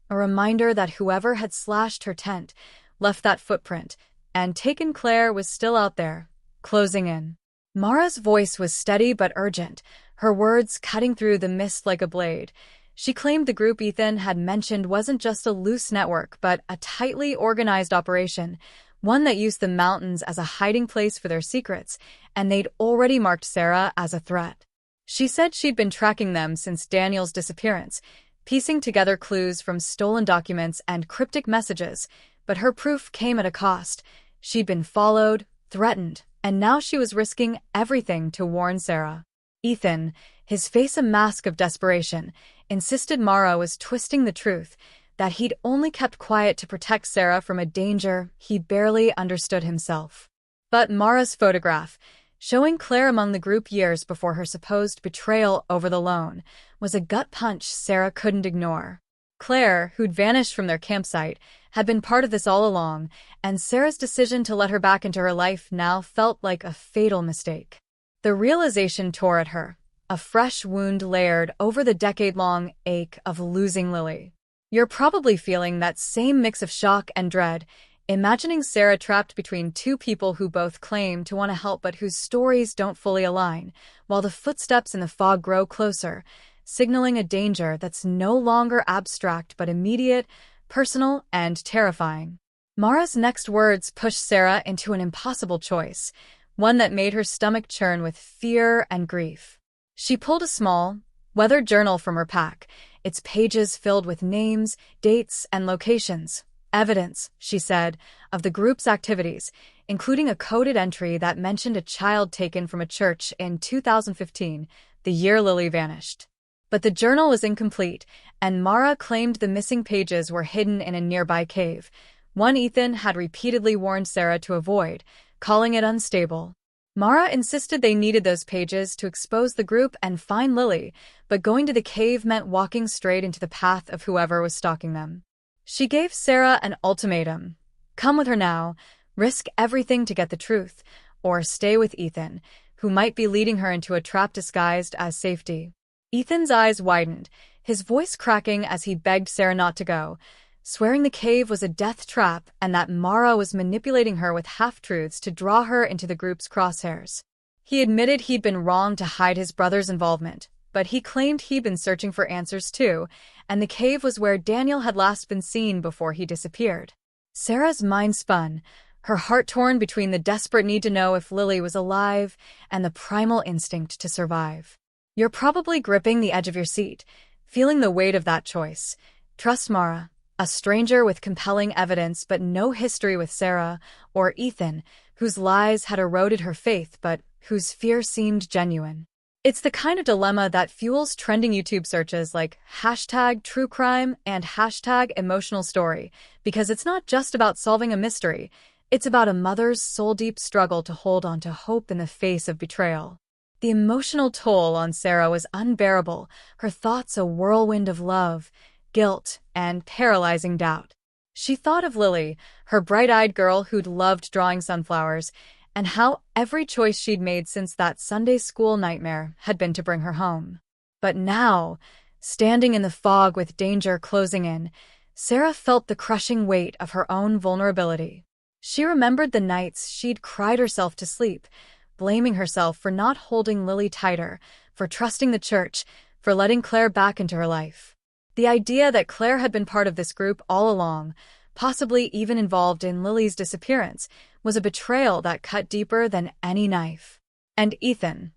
S1: a reminder that whoever had slashed her tent left that footprint, and taken Claire was still out there, closing in. Mara's voice was steady but urgent, her words cutting through the mist like a blade. She claimed the group Ethan had mentioned wasn't just a loose network, but a tightly organized operation, one that used the mountains as a hiding place for their secrets, and they'd already marked Sarah as a threat. She said she'd been tracking them since Daniel's disappearance, piecing together clues from stolen documents and cryptic messages, but her proof came at a cost. She'd been followed, threatened, and now she was risking everything to warn Sarah. Ethan, his face a mask of desperation, insisted Mara was twisting the truth, that he'd only kept quiet to protect Sarah from a danger he barely understood himself. But Mara's photograph, showing Claire among the group years before her supposed betrayal over the loan, was a gut punch Sarah couldn't ignore. Claire, who'd vanished from their campsite, had been part of this all along, and Sarah's decision to let her back into her life now felt like a fatal mistake. The realization tore at her, a fresh wound layered over the decade-long ache of losing Lily. You're probably feeling that same mix of shock and dread, imagining Sarah trapped between two people who both claim to want to help but whose stories don't fully align, while the footsteps in the fog grow closer, signaling a danger that's no longer abstract but immediate, personal, and terrifying. Mara's next words pushed Sarah into an impossible choice, one that made her stomach churn with fear and grief. She pulled a small, weathered journal from her pack, its pages filled with names, dates, and locations. Evidence, she said, of the group's activities, including a coded entry that mentioned a child taken from a church in 2015, the year Lily vanished. But the journal was incomplete, and Mara claimed the missing pages were hidden in a nearby cave, one Ethan had repeatedly warned Sarah to avoid, calling it unstable. Mara insisted they needed those pages to expose the group and find Lily, but going to the cave meant walking straight into the path of whoever was stalking them. She gave Sarah an ultimatum. Come with her now, risk everything to get the truth, or stay with Ethan, who might be leading her into a trap disguised as safety. Ethan's eyes widened, his voice cracking as he begged Sarah not to go, swearing the cave was a death trap and that Mara was manipulating her with half-truths to draw her into the group's crosshairs. He admitted he'd been wrong to hide his brother's involvement, but he claimed he'd been searching for answers too, and the cave was where Daniel had last been seen before he disappeared. Sarah's mind spun, her heart torn between the desperate need to know if Lily was alive and the primal instinct to survive. You're probably gripping the edge of your seat, feeling the weight of that choice. Trust Mara, a stranger with compelling evidence but no history with Sarah, or Ethan, whose lies had eroded her faith but whose fear seemed genuine. It's the kind of dilemma that fuels trending YouTube searches like #TrueCrime and #EmotionalStory, because it's not just about solving a mystery, it's about a mother's soul-deep struggle to hold on to hope in the face of betrayal. The emotional toll on Sarah was unbearable, her thoughts a whirlwind of love, guilt, and paralyzing doubt. She thought of Lily, her bright-eyed girl who'd loved drawing sunflowers, and how every choice she'd made since that Sunday school nightmare had been to bring her home. But now, standing in the fog with danger closing in, Sarah felt the crushing weight of her own vulnerability. She remembered the nights she'd cried herself to sleep, blaming herself for not holding Lily tighter, for trusting the church, for letting Claire back into her life. The idea that Claire had been part of this group all along, possibly even involved in Lily's disappearance, was a betrayal that cut deeper than any knife. And Ethan?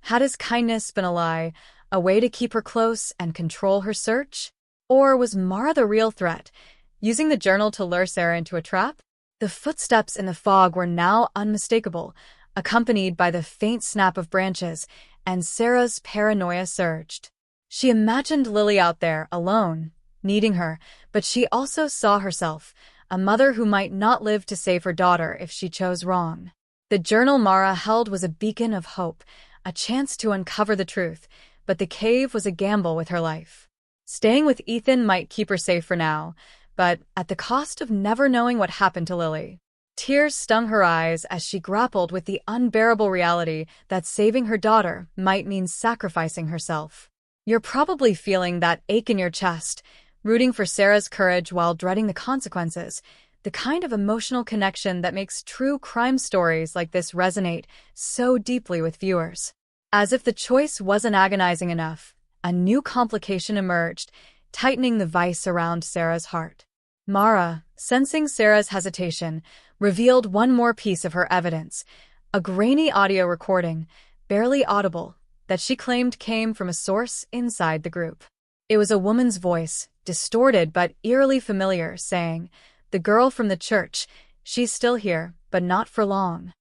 S1: Had his kindness been a lie, a way to keep her close and control her search? Or was Mara the real threat, using the journal to lure Sarah into a trap? The footsteps in the fog were now unmistakable, accompanied by the faint snap of branches, and Sarah's paranoia surged. She imagined Lily out there, alone, needing her, but she also saw herself, a mother who might not live to save her daughter if she chose wrong. The journal Mara held was a beacon of hope, a chance to uncover the truth, but the cave was a gamble with her life. Staying with Ethan might keep her safe for now, but at the cost of never knowing what happened to Lily. Tears stung her eyes as she grappled with the unbearable reality that saving her daughter might mean sacrificing herself. You're probably feeling that ache in your chest, rooting for Sarah's courage while dreading the consequences, the kind of emotional connection that makes true crime stories like this resonate so deeply with viewers. As if the choice wasn't agonizing enough, a new complication emerged, tightening the vice around Sarah's heart. Mara, sensing Sarah's hesitation, revealed one more piece of her evidence, a grainy audio recording, barely audible, that she claimed came from a source inside the group. It was a woman's voice, distorted but eerily familiar, saying, "The girl from the church, she's still here, but not for long."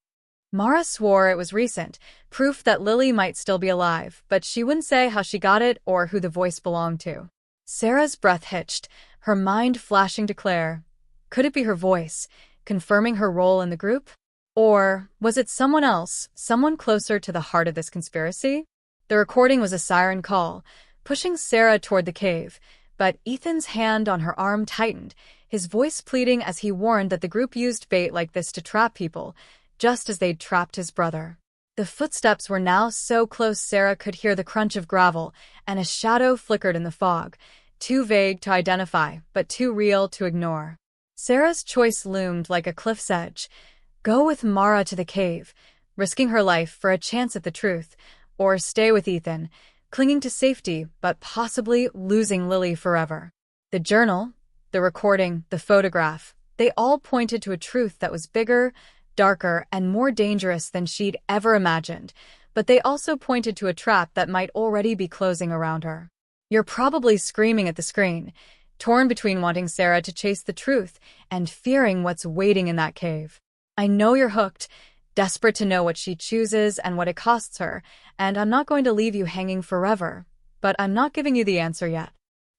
S1: Mara swore it was recent, proof that Lily might still be alive, but she wouldn't say how she got it or who the voice belonged to. Sarah's breath hitched, her mind flashing to Claire. Could it be her voice, confirming her role in the group? Or was it someone else, someone closer to the heart of this conspiracy? The recording was a siren call, pushing Sarah toward the cave, but Ethan's hand on her arm tightened, his voice pleading as he warned that the group used bait like this to trap people, just as they'd trapped his brother. The footsteps were now so close Sarah could hear the crunch of gravel, and a shadow flickered in the fog, too vague to identify, but too real to ignore. Sarah's choice loomed like a cliff's edge. Go with Mara to the cave, risking her life for a chance at the truth, or stay with Ethan, clinging to safety but possibly losing Lily forever. The journal, the recording, the photograph, they all pointed to a truth that was bigger, darker, and more dangerous than she'd ever imagined, but they also pointed to a trap that might already be closing around her. You're probably screaming at the screen, torn between wanting Sarah to chase the truth and fearing what's waiting in that cave. I know you're hooked, desperate to know what she chooses and what it costs her, and I'm not going to leave you hanging forever, but I'm not giving you the answer yet.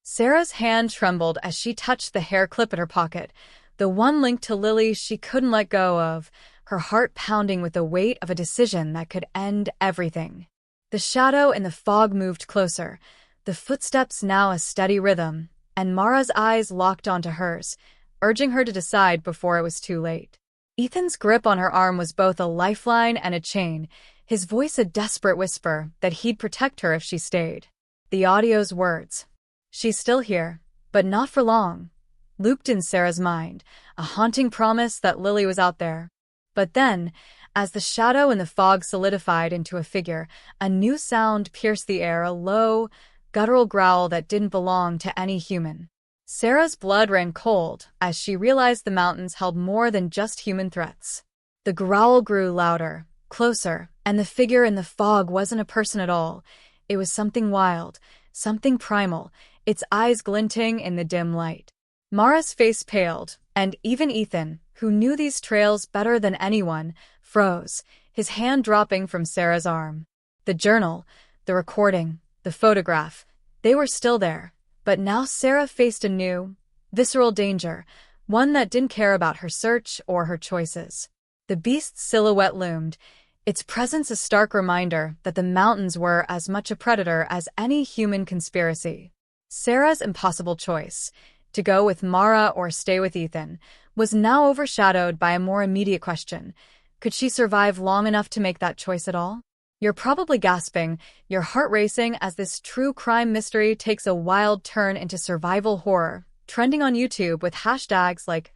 S1: Sarah's hand trembled as she touched the hair clip in her pocket, the one linked to Lily she couldn't let go of, her heart pounding with the weight of a decision that could end everything. The shadow in the fog moved closer, the footsteps now a steady rhythm, and Mara's eyes locked onto hers, urging her to decide before it was too late. Ethan's grip on her arm was both a lifeline and a chain, his voice a desperate whisper that he'd protect her if she stayed. The audio's words, "She's still here, but not for long," looped in Sarah's mind, a haunting promise that Lily was out there. But then, as the shadow in the fog solidified into a figure, a new sound pierced the air, a low, guttural growl that didn't belong to any human. Sarah's blood ran cold as she realized the mountains held more than just human threats. The growl grew louder, closer, and the figure in the fog wasn't a person at all. It was something wild, something primal, its eyes glinting in the dim light. Mara's face paled, and even Ethan, who knew these trails better than anyone, froze, his hand dropping from Sarah's arm. The journal, the recording, the photograph, they were still there, but now Sarah faced a new, visceral danger, one that didn't care about her search or her choices. The beast's silhouette loomed, its presence a stark reminder that the mountains were as much a predator as any human conspiracy. Sarah's impossible choice, to go with Mara or stay with Ethan, was now overshadowed by a more immediate question. Could she survive long enough to make that choice at all? You're probably gasping, your heart racing as this true crime mystery takes a wild turn into survival horror, trending on YouTube with hashtags like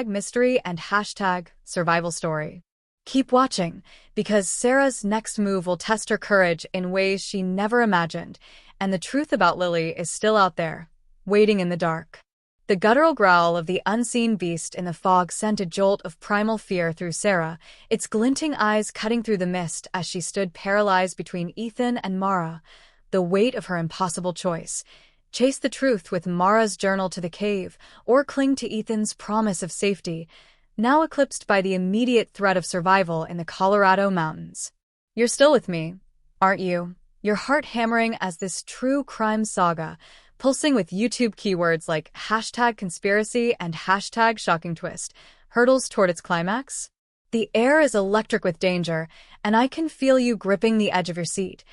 S1: #mystery and #survivalstory. Keep watching, because Sarah's next move will test her courage in ways she never imagined, and the truth about Lily is still out there, waiting in the dark. The guttural growl of the unseen beast in the fog sent a jolt of primal fear through Sarah, its glinting eyes cutting through the mist as she stood paralyzed between Ethan and Mara, the weight of her impossible choice. Chase the truth with Mara's journal to the cave, or cling to Ethan's promise of safety, now eclipsed by the immediate threat of survival in the Colorado mountains. You're still with me, aren't you? Your heart hammering as this true crime saga, pulsing with YouTube keywords like #conspiracy and #shocking twist, hurtles toward its climax? The air is electric with danger, and I can feel you gripping the edge of your seat,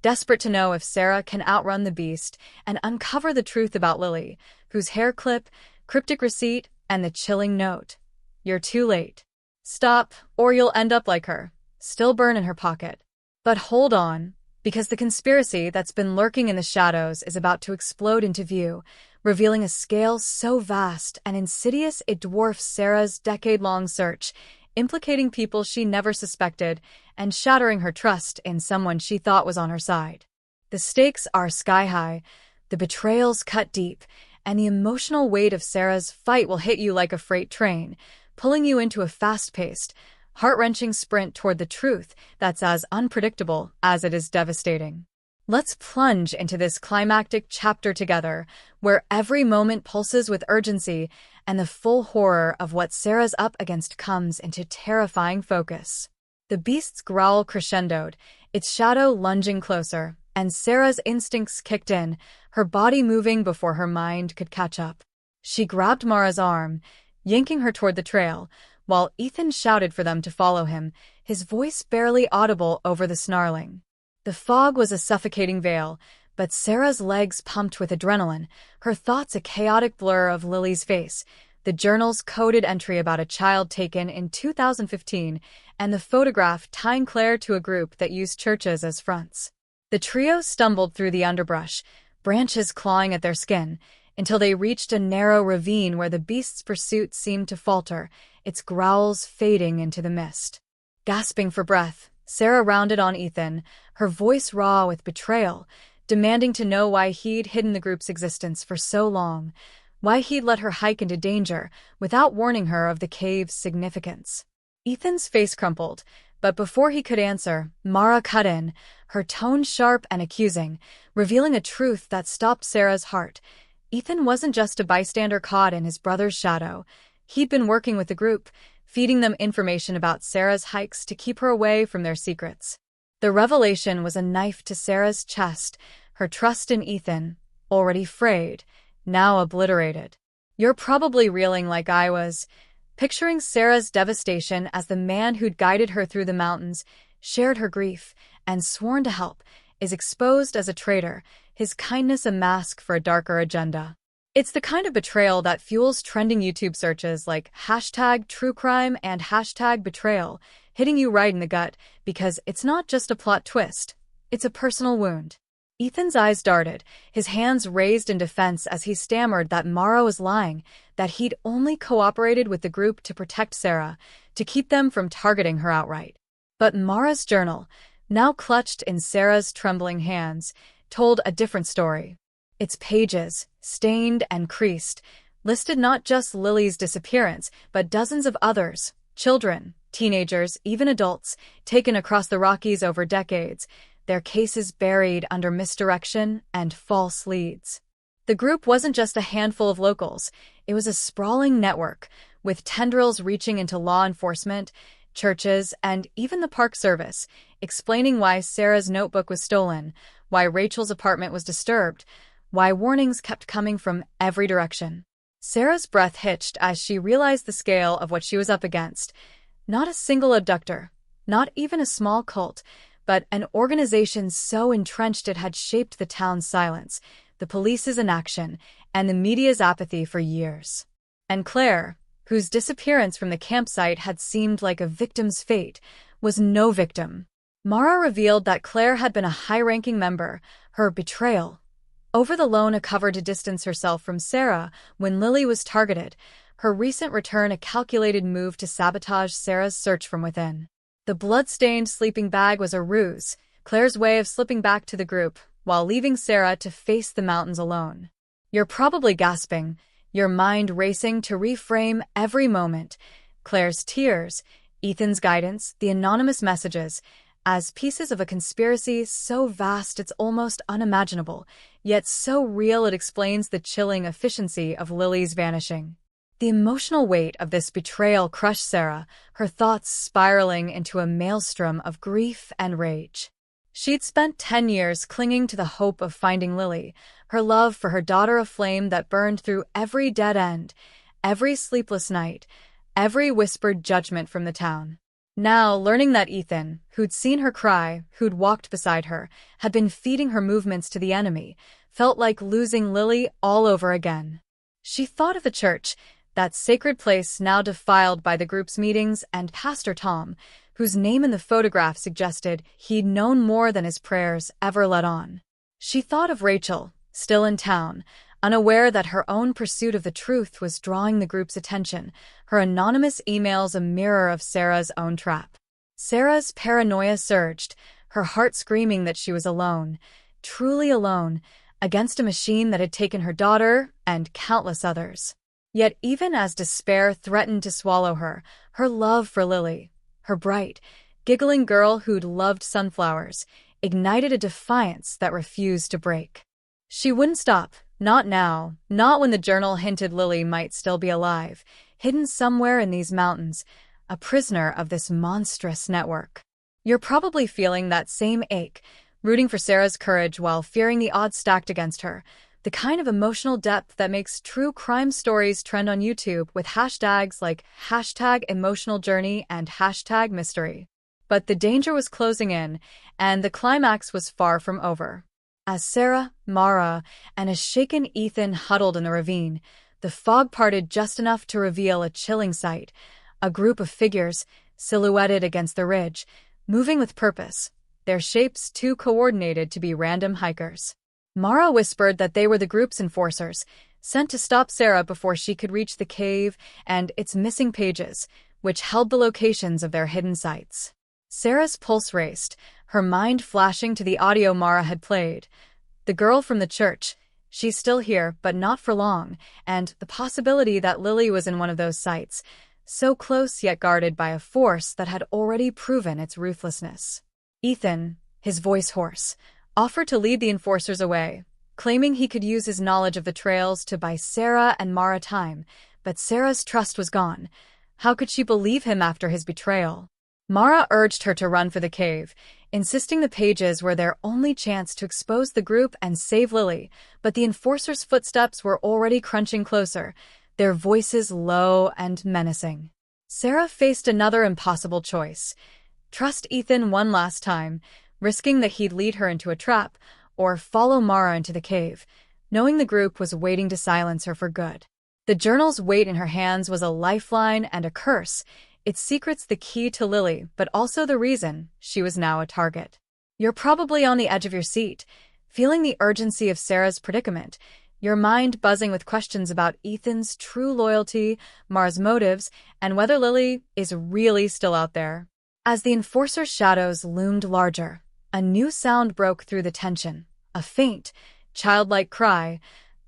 S1: desperate to know if Sarah can outrun the beast and uncover the truth about Lily, whose hair clip, cryptic receipt, and the chilling note. You're too late. Stop, or you'll end up like her, stillborn in her pocket. But hold on, because the conspiracy that's been lurking in the shadows is about to explode into view, revealing a scale so vast and insidious it dwarfs Sarah's decade-long search, implicating people she never suspected and shattering her trust in someone she thought was on her side. The stakes are sky-high, the betrayals cut deep, and the emotional weight of Sarah's fight will hit you like a freight train, pulling you into a fast-paced, heart-wrenching sprint toward the truth that's as unpredictable as it is devastating. Let's plunge into this climactic chapter together, where every moment pulses with urgency and the full horror of what Sarah's up against comes into terrifying focus. The beast's growl crescendoed, its shadow lunging closer, and Sarah's instincts kicked in, her body moving before her mind could catch up. She grabbed Mara's arm, yanking her toward the trail, while Ethan shouted for them to follow him, his voice barely audible over the snarling. The fog was a suffocating veil, but Sarah's legs pumped with adrenaline, her thoughts a chaotic blur of Lily's face, the journal's coded entry about a child taken in 2015, and the photograph tying Claire to a group that used churches as fronts. The trio stumbled through the underbrush, branches clawing at their skin, until they reached a narrow ravine where the beast's pursuit seemed to falter, its growls fading into the mist. Gasping for breath, Sarah rounded on Ethan, her voice raw with betrayal, demanding to know why he'd hidden the group's existence for so long, why he'd let her hike into danger without warning her of the cave's significance. Ethan's face crumpled, But before he could answer, Mara cut in, her tone sharp and accusing, revealing a truth that stopped Sarah's heart. Ethan wasn't just a bystander caught in his brother's shadow. He'd been working with the group, feeding them information about Sarah's hikes to keep her away from their secrets. The revelation was a knife to Sarah's chest, her trust in Ethan, already frayed, now obliterated. You're probably reeling like I was, picturing Sarah's devastation as the man who'd guided her through the mountains, shared her grief, and sworn to help, is exposed as a traitor, his kindness a mask for a darker agenda. It's the kind of betrayal that fuels trending YouTube searches like #TrueCrime and #Betrayal, hitting you right in the gut because it's not just a plot twist, it's a personal wound. Ethan's eyes darted, his hands raised in defense as he stammered that Mara was lying, that he'd only cooperated with the group to protect Sarah, to keep them from targeting her outright. But Mara's journal, now clutched in Sarah's trembling hands, told a different story. Its pages, stained and creased, listed not just Lily's disappearance, but dozens of others, children, teenagers, even adults, taken across the Rockies over decades, their cases buried under misdirection and false leads. The group wasn't just a handful of locals, it was a sprawling network, with tendrils reaching into law enforcement, churches, and even the Park Service, explaining why Sarah's notebook was stolen, why Rachel's apartment was disturbed, why warnings kept coming from every direction. Sarah's breath hitched as she realized the scale of what she was up against. Not a single abductor, not even a small cult, but an organization so entrenched it had shaped the town's silence, the police's inaction, and the media's apathy for years. And Claire, whose disappearance from the campsite had seemed like a victim's fate, was no victim. Mara revealed that Claire had been a high-ranking member, her betrayal. Over the loan a cover to distance herself from Sarah when Lily was targeted, her recent return a calculated move to sabotage Sarah's search from within. The blood-stained sleeping bag was a ruse, Claire's way of slipping back to the group, while leaving Sarah to face the mountains alone. You're probably gasping, your mind racing to reframe every moment. Claire's tears, Ethan's guidance, the anonymous messages, as pieces of a conspiracy so vast it's almost unimaginable, yet so real it explains the chilling efficiency of Lily's vanishing. The emotional weight of this betrayal crushed Sarah, her thoughts spiraling into a maelstrom of grief and rage. She'd spent 10 years clinging to the hope of finding Lily, her love for her daughter a flame that burned through every dead end, every sleepless night, every whispered judgment from the town. Now, learning that Ethan, who'd seen her cry, who'd walked beside her, had been feeding her movements to the enemy, felt like losing Lily all over again. She thought of the church, that sacred place now defiled by the group's meetings, and Pastor Tom, whose name in the photograph suggested he'd known more than his prayers ever let on. She thought of Rachel, still in town, unaware that her own pursuit of the truth was drawing the group's attention, her anonymous emails a mirror of Sarah's own trap. Sarah's paranoia surged, her heart screaming that she was alone, truly alone, against a machine that had taken her daughter and countless others. Yet even as despair threatened to swallow her, her love for Lily, her bright, giggling girl who'd loved sunflowers, ignited a defiance that refused to break. She wouldn't stop, not now, not when the journal hinted Lily might still be alive, hidden somewhere in these mountains, a prisoner of this monstrous network. You're probably feeling that same ache, rooting for Sarah's courage while fearing the odds stacked against her, the kind of emotional depth that makes true crime stories trend on YouTube with hashtags like #emotionaljourney and #mystery. But the danger was closing in, and the climax was far from over. As Sarah, Mara, and a shaken Ethan huddled in the ravine, the fog parted just enough to reveal a chilling sight, a group of figures, silhouetted against the ridge, moving with purpose, their shapes too coordinated to be random hikers. Mara whispered that they were the group's enforcers, sent to stop Sarah before she could reach the cave and its missing pages, which held the locations of their hidden sites. Sarah's pulse raced, her mind flashing to the audio Mara had played. The girl from the church, she's still here, but not for long, and the possibility that Lily was in one of those sites. so close yet guarded by a force that had already proven its ruthlessness. Ethan, his voice hoarse, offered to lead the enforcers away, claiming he could use his knowledge of the trails to buy Sarah and Mara time, but Sarah's trust was gone. How could she believe him after his betrayal? Mara urged her to run for the cave, insisting the pages were their only chance to expose the group and save Lily, but the enforcers' footsteps were already crunching closer, their voices low and menacing. Sarah faced another impossible choice. Trust Ethan one last time, risking that he'd lead her into a trap, or follow Mara into the cave, knowing the group was waiting to silence her for good. The journal's weight in her hands was a lifeline and a curse, its secrets the key to Lily, but also the reason she was now a target. You're probably on the edge of your seat, feeling the urgency of Sarah's predicament, your mind buzzing with questions about Ethan's true loyalty, Mara's motives, and whether Lily is really still out there. As the enforcer's shadows loomed larger, a new sound broke through the tension, a faint, childlike cry,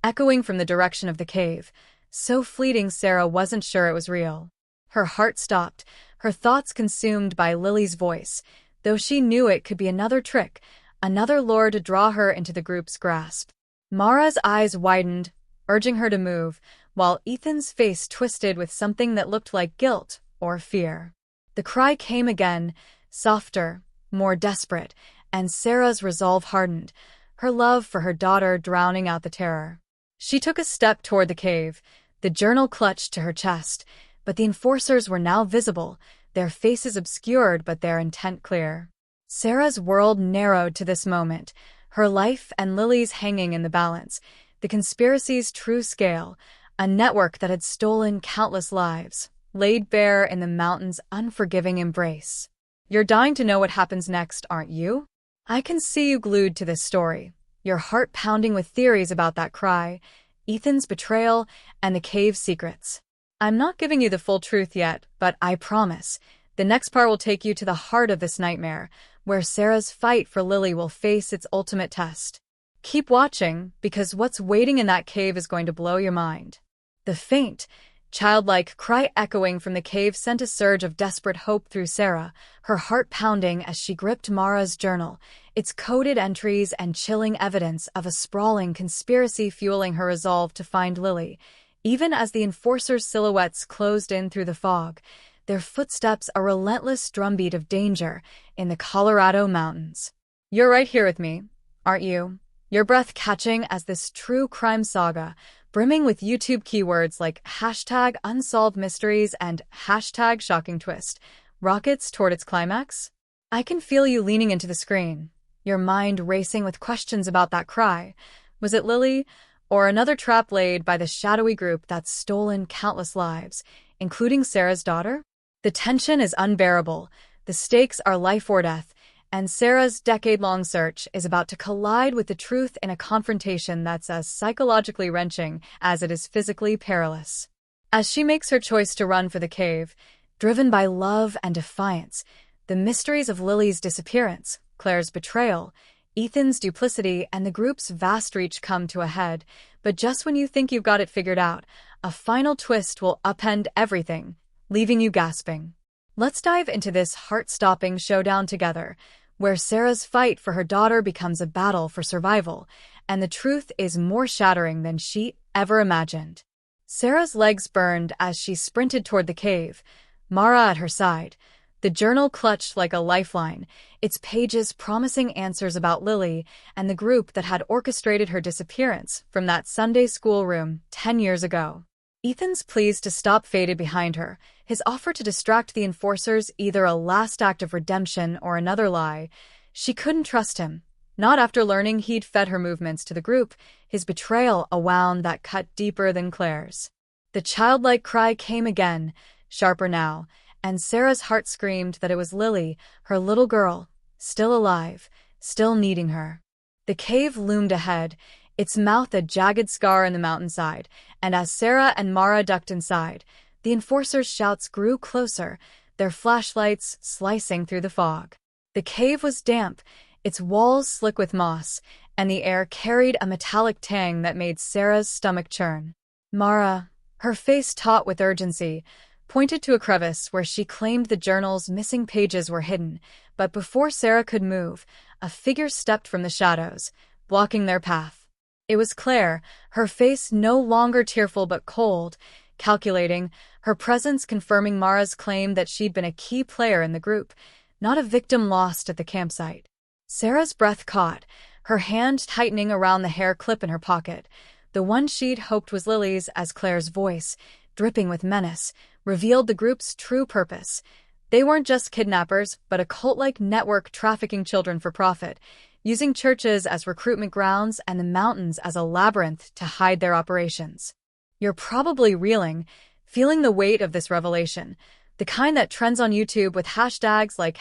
S1: echoing from the direction of the cave, so fleeting Sarah wasn't sure it was real. Her heart stopped, her thoughts consumed by Lily's voice, though she knew it could be another trick, another lure to draw her into the group's grasp. Mara's eyes widened, urging her to move, while Ethan's face twisted with something that looked like guilt or fear. The cry came again, softer, more desperate, and Sarah's resolve hardened, her love for her daughter drowning out the terror. She took a step toward the cave, the journal clutched to her chest, but the enforcers were now visible, their faces obscured but their intent clear. Sarah's world narrowed to this moment, her life and Lily's hanging in the balance, the conspiracy's true scale, a network that had stolen countless lives, laid bare in the mountain's unforgiving embrace. You're dying to know what happens next, aren't you? I can see you glued to this story, your heart pounding with theories about that cry, Ethan's betrayal, and the cave's secrets. I'm not giving you the full truth yet, but I promise, the next part will take you to the heart of this nightmare, where Sarah's fight for Lily will face its ultimate test. Keep watching, because what's waiting in that cave is going to blow your mind. The faint, childlike cry echoing from the cave sent a surge of desperate hope through Sarah, her heart pounding as she gripped Mara's journal, its coded entries and chilling evidence of a sprawling conspiracy fueling her resolve to find Lily. Even as the enforcers' silhouettes closed in through the fog, their footsteps a relentless drumbeat of danger in the Colorado mountains. You're right here with me, aren't you? Your breath catching as this true crime saga, brimming with YouTube keywords like #unsolvedmysteries and #shocking-twist, rockets toward its climax? I can feel you leaning into the screen, your mind racing with questions about that cry. Was it Lily, or another trap laid by the shadowy group that's stolen countless lives, including Sarah's daughter? The tension is unbearable, the stakes are life or death, and Sarah's decade-long search is about to collide with the truth in a confrontation that's as psychologically wrenching as it is physically perilous. As she makes her choice to run for the cave, driven by love and defiance, the mysteries of Lily's disappearance, Claire's betrayal, Ethan's duplicity, and the group's vast reach come to a head, but just when you think you've got it figured out, a final twist will upend everything, leaving you gasping. Let's dive into this heart-stopping showdown together, where Sarah's fight for her daughter becomes a battle for survival, and the truth is more shattering than she ever imagined. Sarah's legs burned as she sprinted toward the cave, Mara at her side, the journal clutched like a lifeline, its pages promising answers about Lily and the group that had orchestrated her disappearance from that Sunday school room 10 years ago. Ethan's pleas to stop faded behind her, his offer to distract the enforcers either a last act of redemption or another lie. She couldn't trust him, not after learning he'd fed her movements to the group, his betrayal a wound that cut deeper than Claire's. The childlike cry came again, sharper now, and Sarah's heart screamed that it was Lily, her little girl, still alive, still needing her. The cave loomed ahead, its mouth a jagged scar in the mountainside, and as Sarah and Mara ducked inside, the enforcers' shouts grew closer, their flashlights slicing through the fog. The cave was damp, its walls slick with moss, and the air carried a metallic tang that made Sarah's stomach churn. Mara, her face taut with urgency, pointed to a crevice where she claimed the journal's missing pages were hidden, but before Sarah could move, a figure stepped from the shadows, blocking their path. It was Claire, her face no longer tearful but cold, calculating, her presence confirming Mara's claim that she'd been a key player in the group, not a victim lost at the campsite. Sarah's breath caught, her hand tightening around the hair clip in her pocket, the one she'd hoped was Lily's, as Claire's voice, dripping with menace, revealed the group's true purpose. They weren't just kidnappers, but a cult-like network trafficking children for profit, using churches as recruitment grounds and the mountains as a labyrinth to hide their operations. You're probably reeling, feeling the weight of this revelation, the kind that trends on YouTube with hashtags like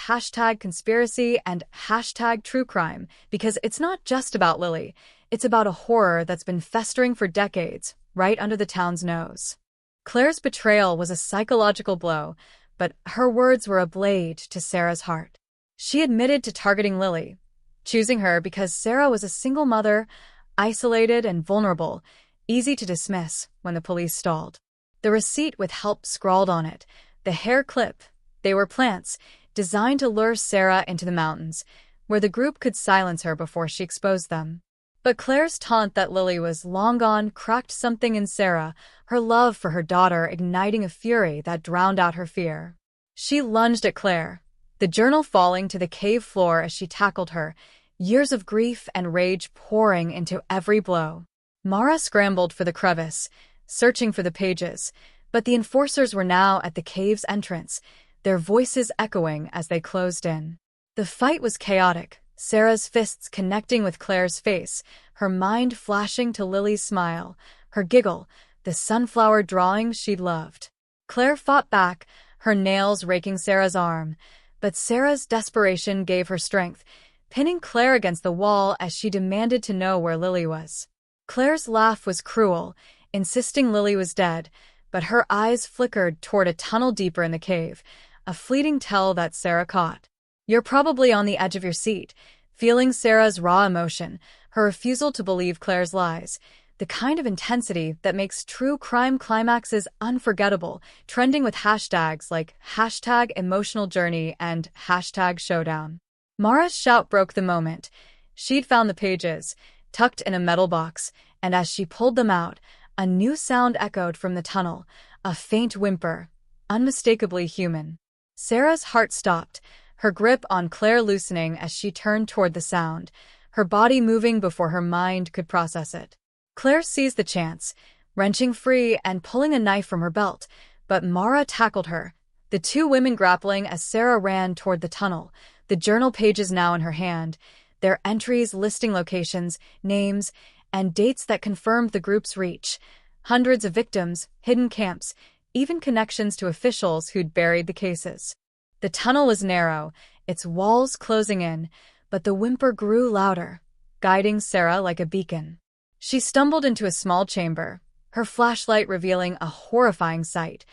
S1: #conspiracy and #truecrime, because it's not just about Lily, it's about a horror that's been festering for decades, right under the town's nose. Claire's betrayal was a psychological blow, but her words were a blade to Sarah's heart. She admitted to targeting Lily, choosing her because Sarah was a single mother, isolated and vulnerable, easy to dismiss when the police stalled. The receipt with help scrawled on it, the hair clip, they were plants, designed to lure Sarah into the mountains, where the group could silence her before she exposed them. But Claire's taunt that Lily was long gone cracked something in Sarah, her love for her daughter igniting a fury that drowned out her fear. She lunged at Claire, the journal falling to the cave floor as she tackled her, years of grief and rage pouring into every blow. Mara scrambled for the crevice, searching for the pages, but the enforcers were now at the cave's entrance, their voices echoing as they closed in. The fight was chaotic, Sarah's fists connecting with Claire's face, her mind flashing to Lily's smile, her giggle, the sunflower drawing she'd loved. Claire fought back, her nails raking Sarah's arm, but Sarah's desperation gave her strength, pinning Claire against the wall as she demanded to know where Lily was. Claire's laugh was cruel, insisting Lily was dead, but her eyes flickered toward a tunnel deeper in the cave, a fleeting tell that Sarah caught. You're probably on the edge of your seat, feeling Sarah's raw emotion, her refusal to believe Claire's lies, the kind of intensity that makes true crime climaxes unforgettable, trending with hashtags like #emotionaljourney and #showdown. Mara's shout broke the moment. She'd found the pages, tucked in a metal box, and as she pulled them out, a new sound echoed from the tunnel, a faint whimper, unmistakably human. Sarah's heart stopped, her grip on Claire loosening as she turned toward the sound, her body moving before her mind could process it. Claire seized the chance, wrenching free and pulling a knife from her belt, but Mara tackled her, the two women grappling as Sarah ran toward the tunnel, the journal pages now in her hand, their entries listing locations, names, and dates that confirmed the group's reach. Hundreds of victims, hidden camps, even connections to officials who'd buried the cases. The tunnel was narrow, its walls closing in, but the whimper grew louder, guiding Sarah like a beacon. She stumbled into a small chamber, her flashlight revealing a horrifying sight.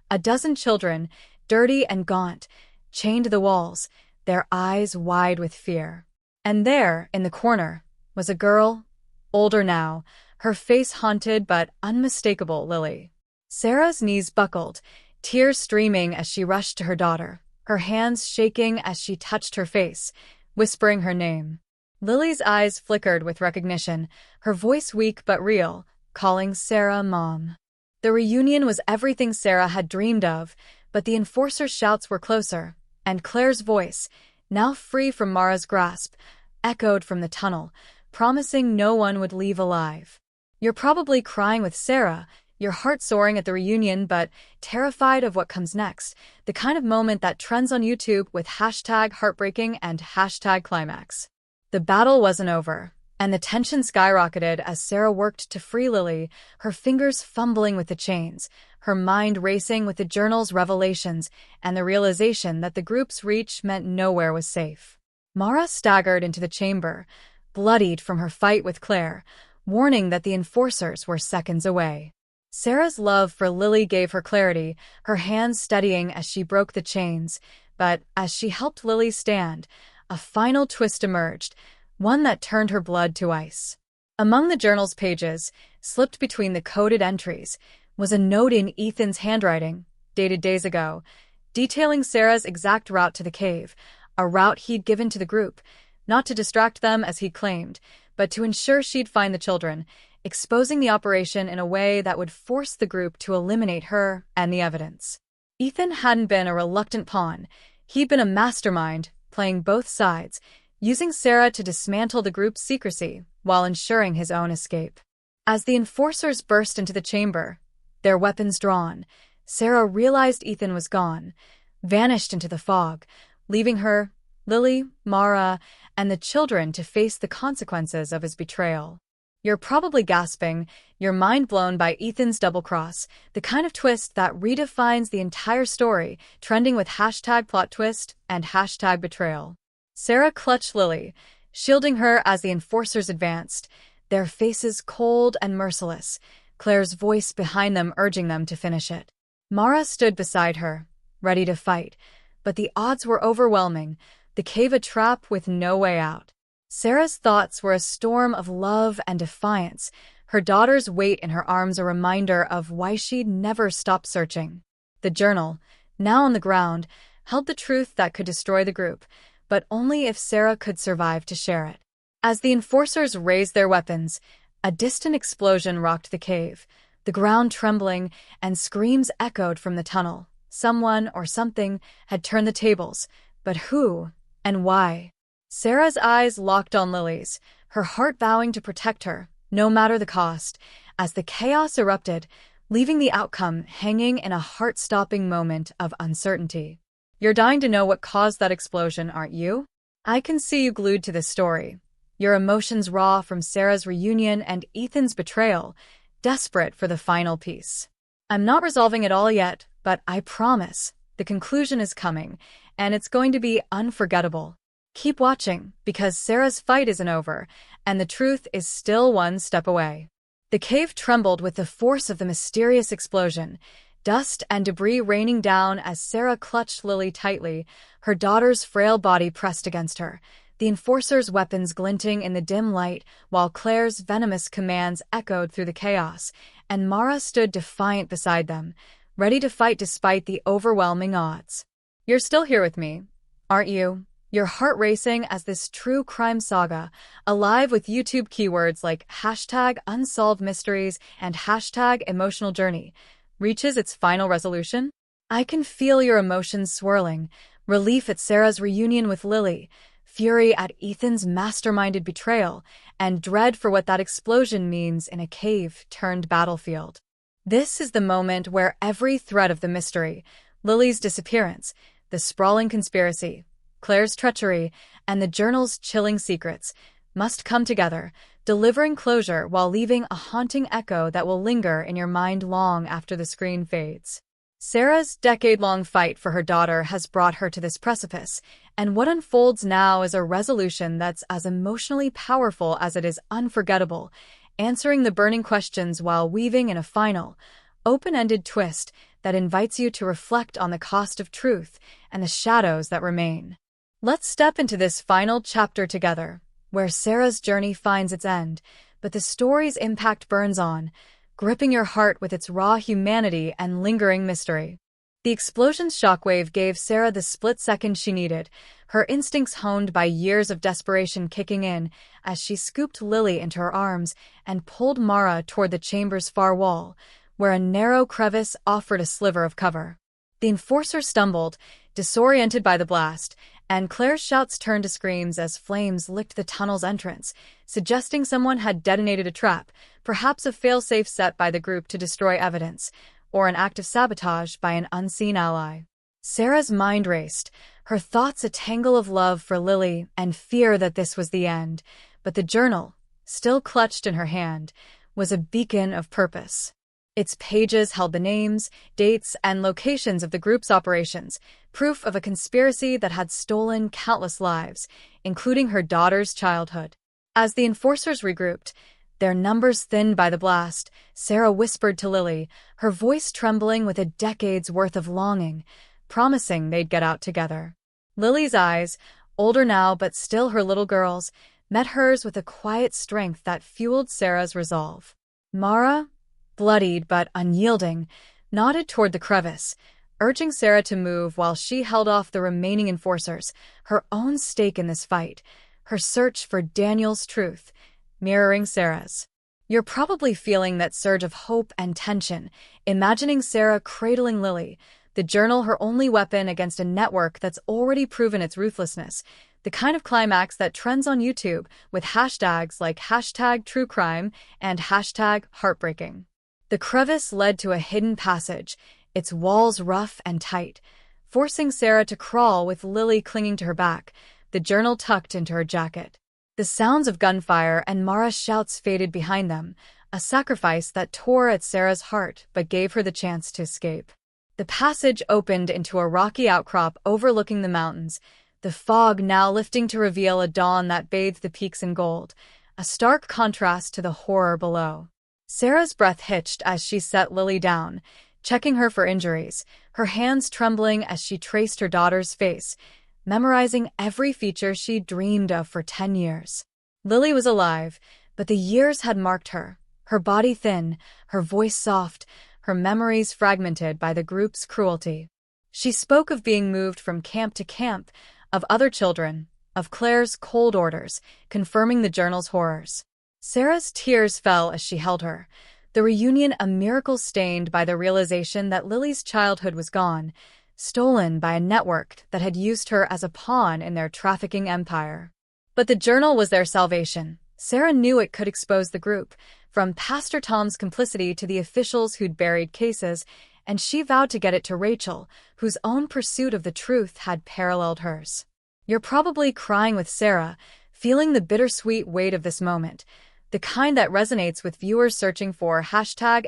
S1: A dozen children, dirty and gaunt, chained to the walls, their eyes wide with fear. And there, in the corner, was a girl, older now, her face haunted but unmistakable Lily. Sarah's knees buckled, tears streaming as she rushed to her daughter, her hands shaking as she touched her face, whispering her name. Lily's eyes flickered with recognition, her voice weak but real, calling Sarah Mom. The reunion was everything Sarah had dreamed of, but the enforcer's shouts were closer, and Claire's voice, now free from Mara's grasp, echoed from the tunnel, promising no one would leave alive. You're probably crying with Sarah, your heart soaring at the reunion but terrified of what comes next, the kind of moment that trends on YouTube with #heartbreaking and #climax. The battle wasn't over, and the tension skyrocketed as Sarah worked to free Lily, her fingers fumbling with the chains, her mind racing with the journal's revelations and the realization that the group's reach meant nowhere was safe. Mara staggered into the chamber, bloodied from her fight with Claire, warning that the enforcers were seconds away. Sarah's love for Lily gave her clarity, her hands steadying as she broke the chains, but as she helped Lily stand, a final twist emerged, one that turned her blood to ice. Among the journal's pages, slipped between the coded entries, was a note in Ethan's handwriting, dated days ago, detailing Sarah's exact route to the cave, a route he'd given to the group, not to distract them as he claimed, but to ensure she'd find the children, exposing the operation in a way that would force the group to eliminate her and the evidence. Ethan hadn't been a reluctant pawn. He'd been a mastermind, playing both sides, using Sarah to dismantle the group's secrecy while ensuring his own escape. As the enforcers burst into the chamber, their weapons drawn, Sarah realized Ethan was gone, vanished into the fog, leaving her, Lily, Mara, and the children to face the consequences of his betrayal. You're probably gasping, your mind blown by Ethan's double-cross, the kind of twist that redefines the entire story, trending with #plot-twist and #betrayal. Sarah clutched Lily, shielding her as the enforcers advanced, their faces cold and merciless, Claire's voice behind them urging them to finish it. Mara stood beside her, ready to fight, but the odds were overwhelming, the cave a trap with no way out. Sarah's thoughts were a storm of love and defiance, her daughter's weight in her arms a reminder of why she'd never stop searching. The journal, now on the ground, held the truth that could destroy the group, but only if Sarah could survive to share it. As the enforcers raised their weapons, a distant explosion rocked the cave, the ground trembling, and screams echoed from the tunnel. Someone or something had turned the tables, but who and why? Sarah's eyes locked on Lily's, her heart vowing to protect her, no matter the cost, as the chaos erupted, leaving the outcome hanging in a heart-stopping moment of uncertainty. You're dying to know what caused that explosion, aren't you? I can see you glued to this story, your emotions raw from Sarah's reunion and Ethan's betrayal, desperate for the final piece. I'm not resolving it all yet, but I promise, the conclusion is coming, and it's going to be unforgettable. Keep watching, because Sarah's fight isn't over, and the truth is still one step away. The cave trembled with the force of the mysterious explosion, dust and debris raining down as Sarah clutched Lily tightly, her daughter's frail body pressed against her, the enforcers' weapons glinting in the dim light, while Claire's venomous commands echoed through the chaos, and Mara stood defiant beside them, ready to fight despite the overwhelming odds. You're still here with me, aren't you? Your heart racing as this true crime saga, alive with YouTube keywords like #unsolved mysteries and #emotional journey, reaches its final resolution? I can feel your emotions swirling, relief at Sarah's reunion with Lily, fury at Ethan's masterminded betrayal, and dread for what that explosion means in a cave-turned-battlefield. This is the moment where every thread of the mystery, Lily's disappearance, the sprawling conspiracy, Claire's treachery, and the journal's chilling secrets, must come together, delivering closure while leaving a haunting echo that will linger in your mind long after the screen fades. Sarah's decade-long fight for her daughter has brought her to this precipice, and what unfolds now is a resolution that's as emotionally powerful as it is unforgettable, answering the burning questions while weaving in a final, open-ended twist that invites you to reflect on the cost of truth and the shadows that remain. Let's step into this final chapter together, where Sarah's journey finds its end, but the story's impact burns on, gripping your heart with its raw humanity and lingering mystery. The explosion's shockwave gave Sarah the split second she needed, her instincts honed by years of desperation kicking in as she scooped Lily into her arms and pulled Mara toward the chamber's far wall, where a narrow crevice offered a sliver of cover. The enforcer stumbled, disoriented by the blast, and Claire's shouts turned to screams as flames licked the tunnel's entrance, suggesting someone had detonated a trap, perhaps a failsafe set by the group to destroy evidence, or an act of sabotage by an unseen ally. Sarah's mind raced, her thoughts a tangle of love for Lily and fear that this was the end, but the journal, still clutched in her hand, was a beacon of purpose. Its pages held the names, dates, and locations of the group's operations, proof of a conspiracy that had stolen countless lives, including her daughter's childhood. As the enforcers regrouped, their numbers thinned by the blast, Sarah whispered to Lily, her voice trembling with a decade's worth of longing, promising they'd get out together. Lily's eyes, older now but still her little girl's, met hers with a quiet strength that fueled Sarah's resolve. Mara, bloodied but unyielding, nodded toward the crevice, urging Sarah to move while she held off the remaining enforcers, her own stake in this fight, her search for Daniel's truth, mirroring Sarah's. You're probably feeling that surge of hope and tension, imagining Sarah cradling Lily, the journal her only weapon against a network that's already proven its ruthlessness, the kind of climax that trends on YouTube with hashtags like #TrueCrime and #Heartbreaking. The crevice led to a hidden passage, its walls rough and tight, forcing Sarah to crawl with Lily clinging to her back, the journal tucked into her jacket. The sounds of gunfire and Mara's shouts faded behind them, a sacrifice that tore at Sarah's heart but gave her the chance to escape. The passage opened into a rocky outcrop overlooking the mountains, the fog now lifting to reveal a dawn that bathed the peaks in gold, a stark contrast to the horror below. Sarah's breath hitched as she set Lily down, checking her for injuries, her hands trembling as she traced her daughter's face, memorizing every feature she dreamed of for 10 years. Lily was alive, but the years had marked her body thin, her voice soft, her memories fragmented by the group's cruelty. She spoke of being moved from camp to camp, of other children, of Claire's cold orders, confirming the journal's horrors. Sarah's tears fell as she held her, the reunion a miracle stained by the realization that Lily's childhood was gone, stolen by a network that had used her as a pawn in their trafficking empire. But the journal was their salvation. Sarah knew it could expose the group, from Pastor Tom's complicity to the officials who'd buried cases, and she vowed to get it to Rachel, whose own pursuit of the truth had paralleled hers. You're probably crying with Sarah, feeling the bittersweet weight of this moment, the kind that resonates with viewers searching for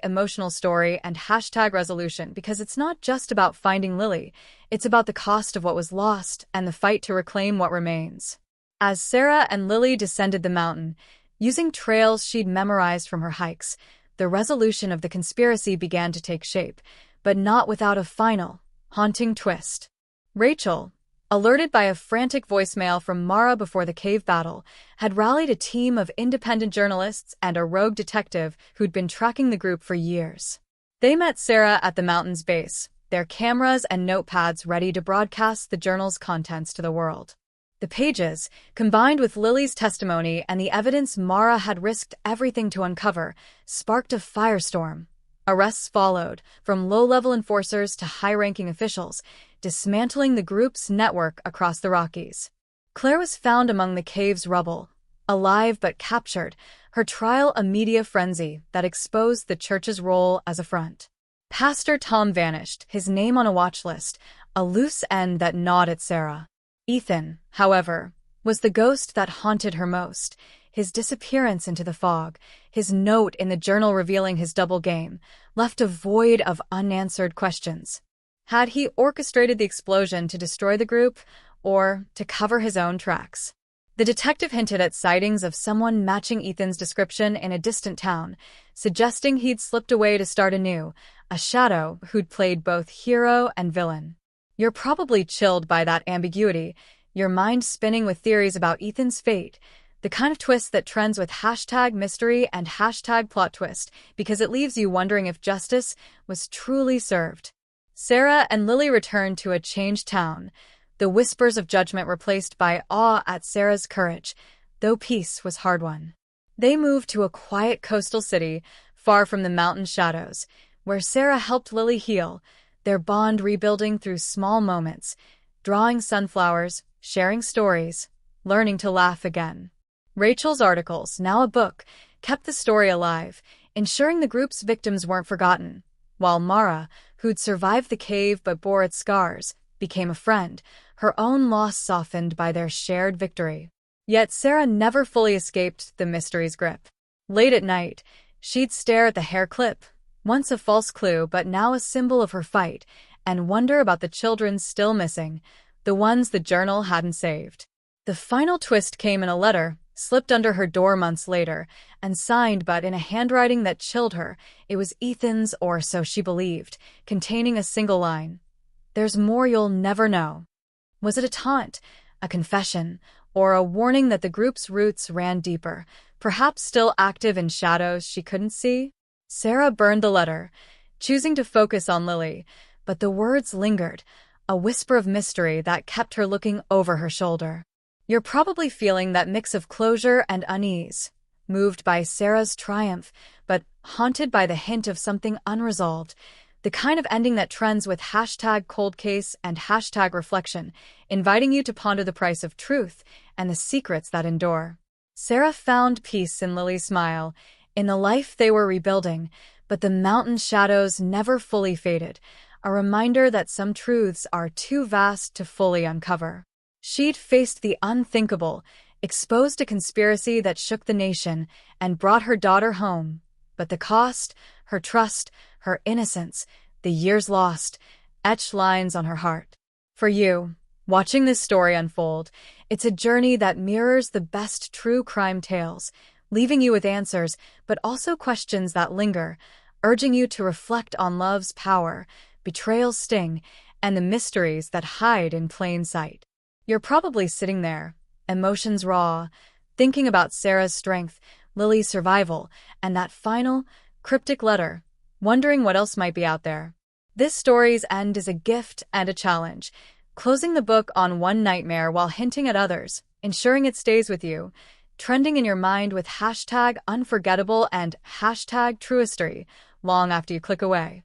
S1: #emotional story and #resolution, because it's not just about finding Lily, it's about the cost of what was lost and the fight to reclaim what remains. As Sarah and Lily descended the mountain, using trails she'd memorized from her hikes, the resolution of the conspiracy began to take shape, but not without a final, haunting twist. Rachel, alerted by a frantic voicemail from Mara before the cave battle, had rallied a team of independent journalists and a rogue detective who'd been tracking the group for years. They met Sarah at the mountain's base, their cameras and notepads ready to broadcast the journal's contents to the world. The pages, combined with Lily's testimony and the evidence Mara had risked everything to uncover, sparked a firestorm. Arrests followed, from low-level enforcers to high-ranking officials, dismantling the group's network across the Rockies. Claire was found among the cave's rubble, alive but captured, her trial a media frenzy that exposed the church's role as a front. Pastor Tom vanished, his name on a watch list, a loose end that gnawed at Sarah. Ethan, however, was the ghost that haunted her most, his disappearance into the fog, his note in the journal revealing his double game, left a void of unanswered questions. Had he orchestrated the explosion to destroy the group, or to cover his own tracks? The detective hinted at sightings of someone matching Ethan's description in a distant town, suggesting he'd slipped away to start anew, a shadow who'd played both hero and villain. You're probably chilled by that ambiguity, your mind spinning with theories about Ethan's fate, the kind of twist that trends with #mystery and #plot twist, because it leaves you wondering if justice was truly served. Sarah and Lily returned to a changed town, the whispers of judgment replaced by awe at Sarah's courage, though peace was hard-won. They moved to a quiet coastal city, far from the mountain shadows, where Sarah helped Lily heal, their bond rebuilding through small moments, drawing sunflowers, sharing stories, learning to laugh again. Rachel's articles, now a book, kept the story alive, ensuring the group's victims weren't forgotten, while Mara, who'd survived the cave but bore its scars, became a friend, her own loss softened by their shared victory. Yet Sarah never fully escaped the mystery's grip. Late at night, she'd stare at the hair clip, once a false clue but now a symbol of her fight, and wonder about the children still missing, the ones the journal hadn't saved. The final twist came in a letter, slipped under her door months later, and signed but in a handwriting that chilled her. It was Ethan's, or so she believed, containing a single line. "There's more you'll never know." Was it a taunt, a confession, or a warning that the group's roots ran deeper, perhaps still active in shadows she couldn't see? Sarah burned the letter, choosing to focus on Lily, but the words lingered, a whisper of mystery that kept her looking over her shoulder. You're probably feeling that mix of closure and unease, moved by Sarah's triumph, but haunted by the hint of something unresolved, the kind of ending that trends with hashtag cold case and hashtag reflection, inviting you to ponder the price of truth and the secrets that endure. Sarah found peace in Lily's smile, in the life they were rebuilding, but the mountain shadows never fully faded, a reminder that some truths are too vast to fully uncover. She'd faced the unthinkable, exposed a conspiracy that shook the nation, and brought her daughter home. But the cost, her trust, her innocence, the years lost, etched lines on her heart. For you, watching this story unfold, it's a journey that mirrors the best true crime tales, leaving you with answers, but also questions that linger, urging you to reflect on love's power, betrayal's sting, and the mysteries that hide in plain sight. You're probably sitting there, emotions raw, thinking about Sarah's strength, Lily's survival, and that final, cryptic letter, wondering what else might be out there. This story's end is a gift and a challenge, closing the book on one nightmare while hinting at others, ensuring it stays with you, trending in your mind with hashtag unforgettable and hashtag truehistory long after you click away.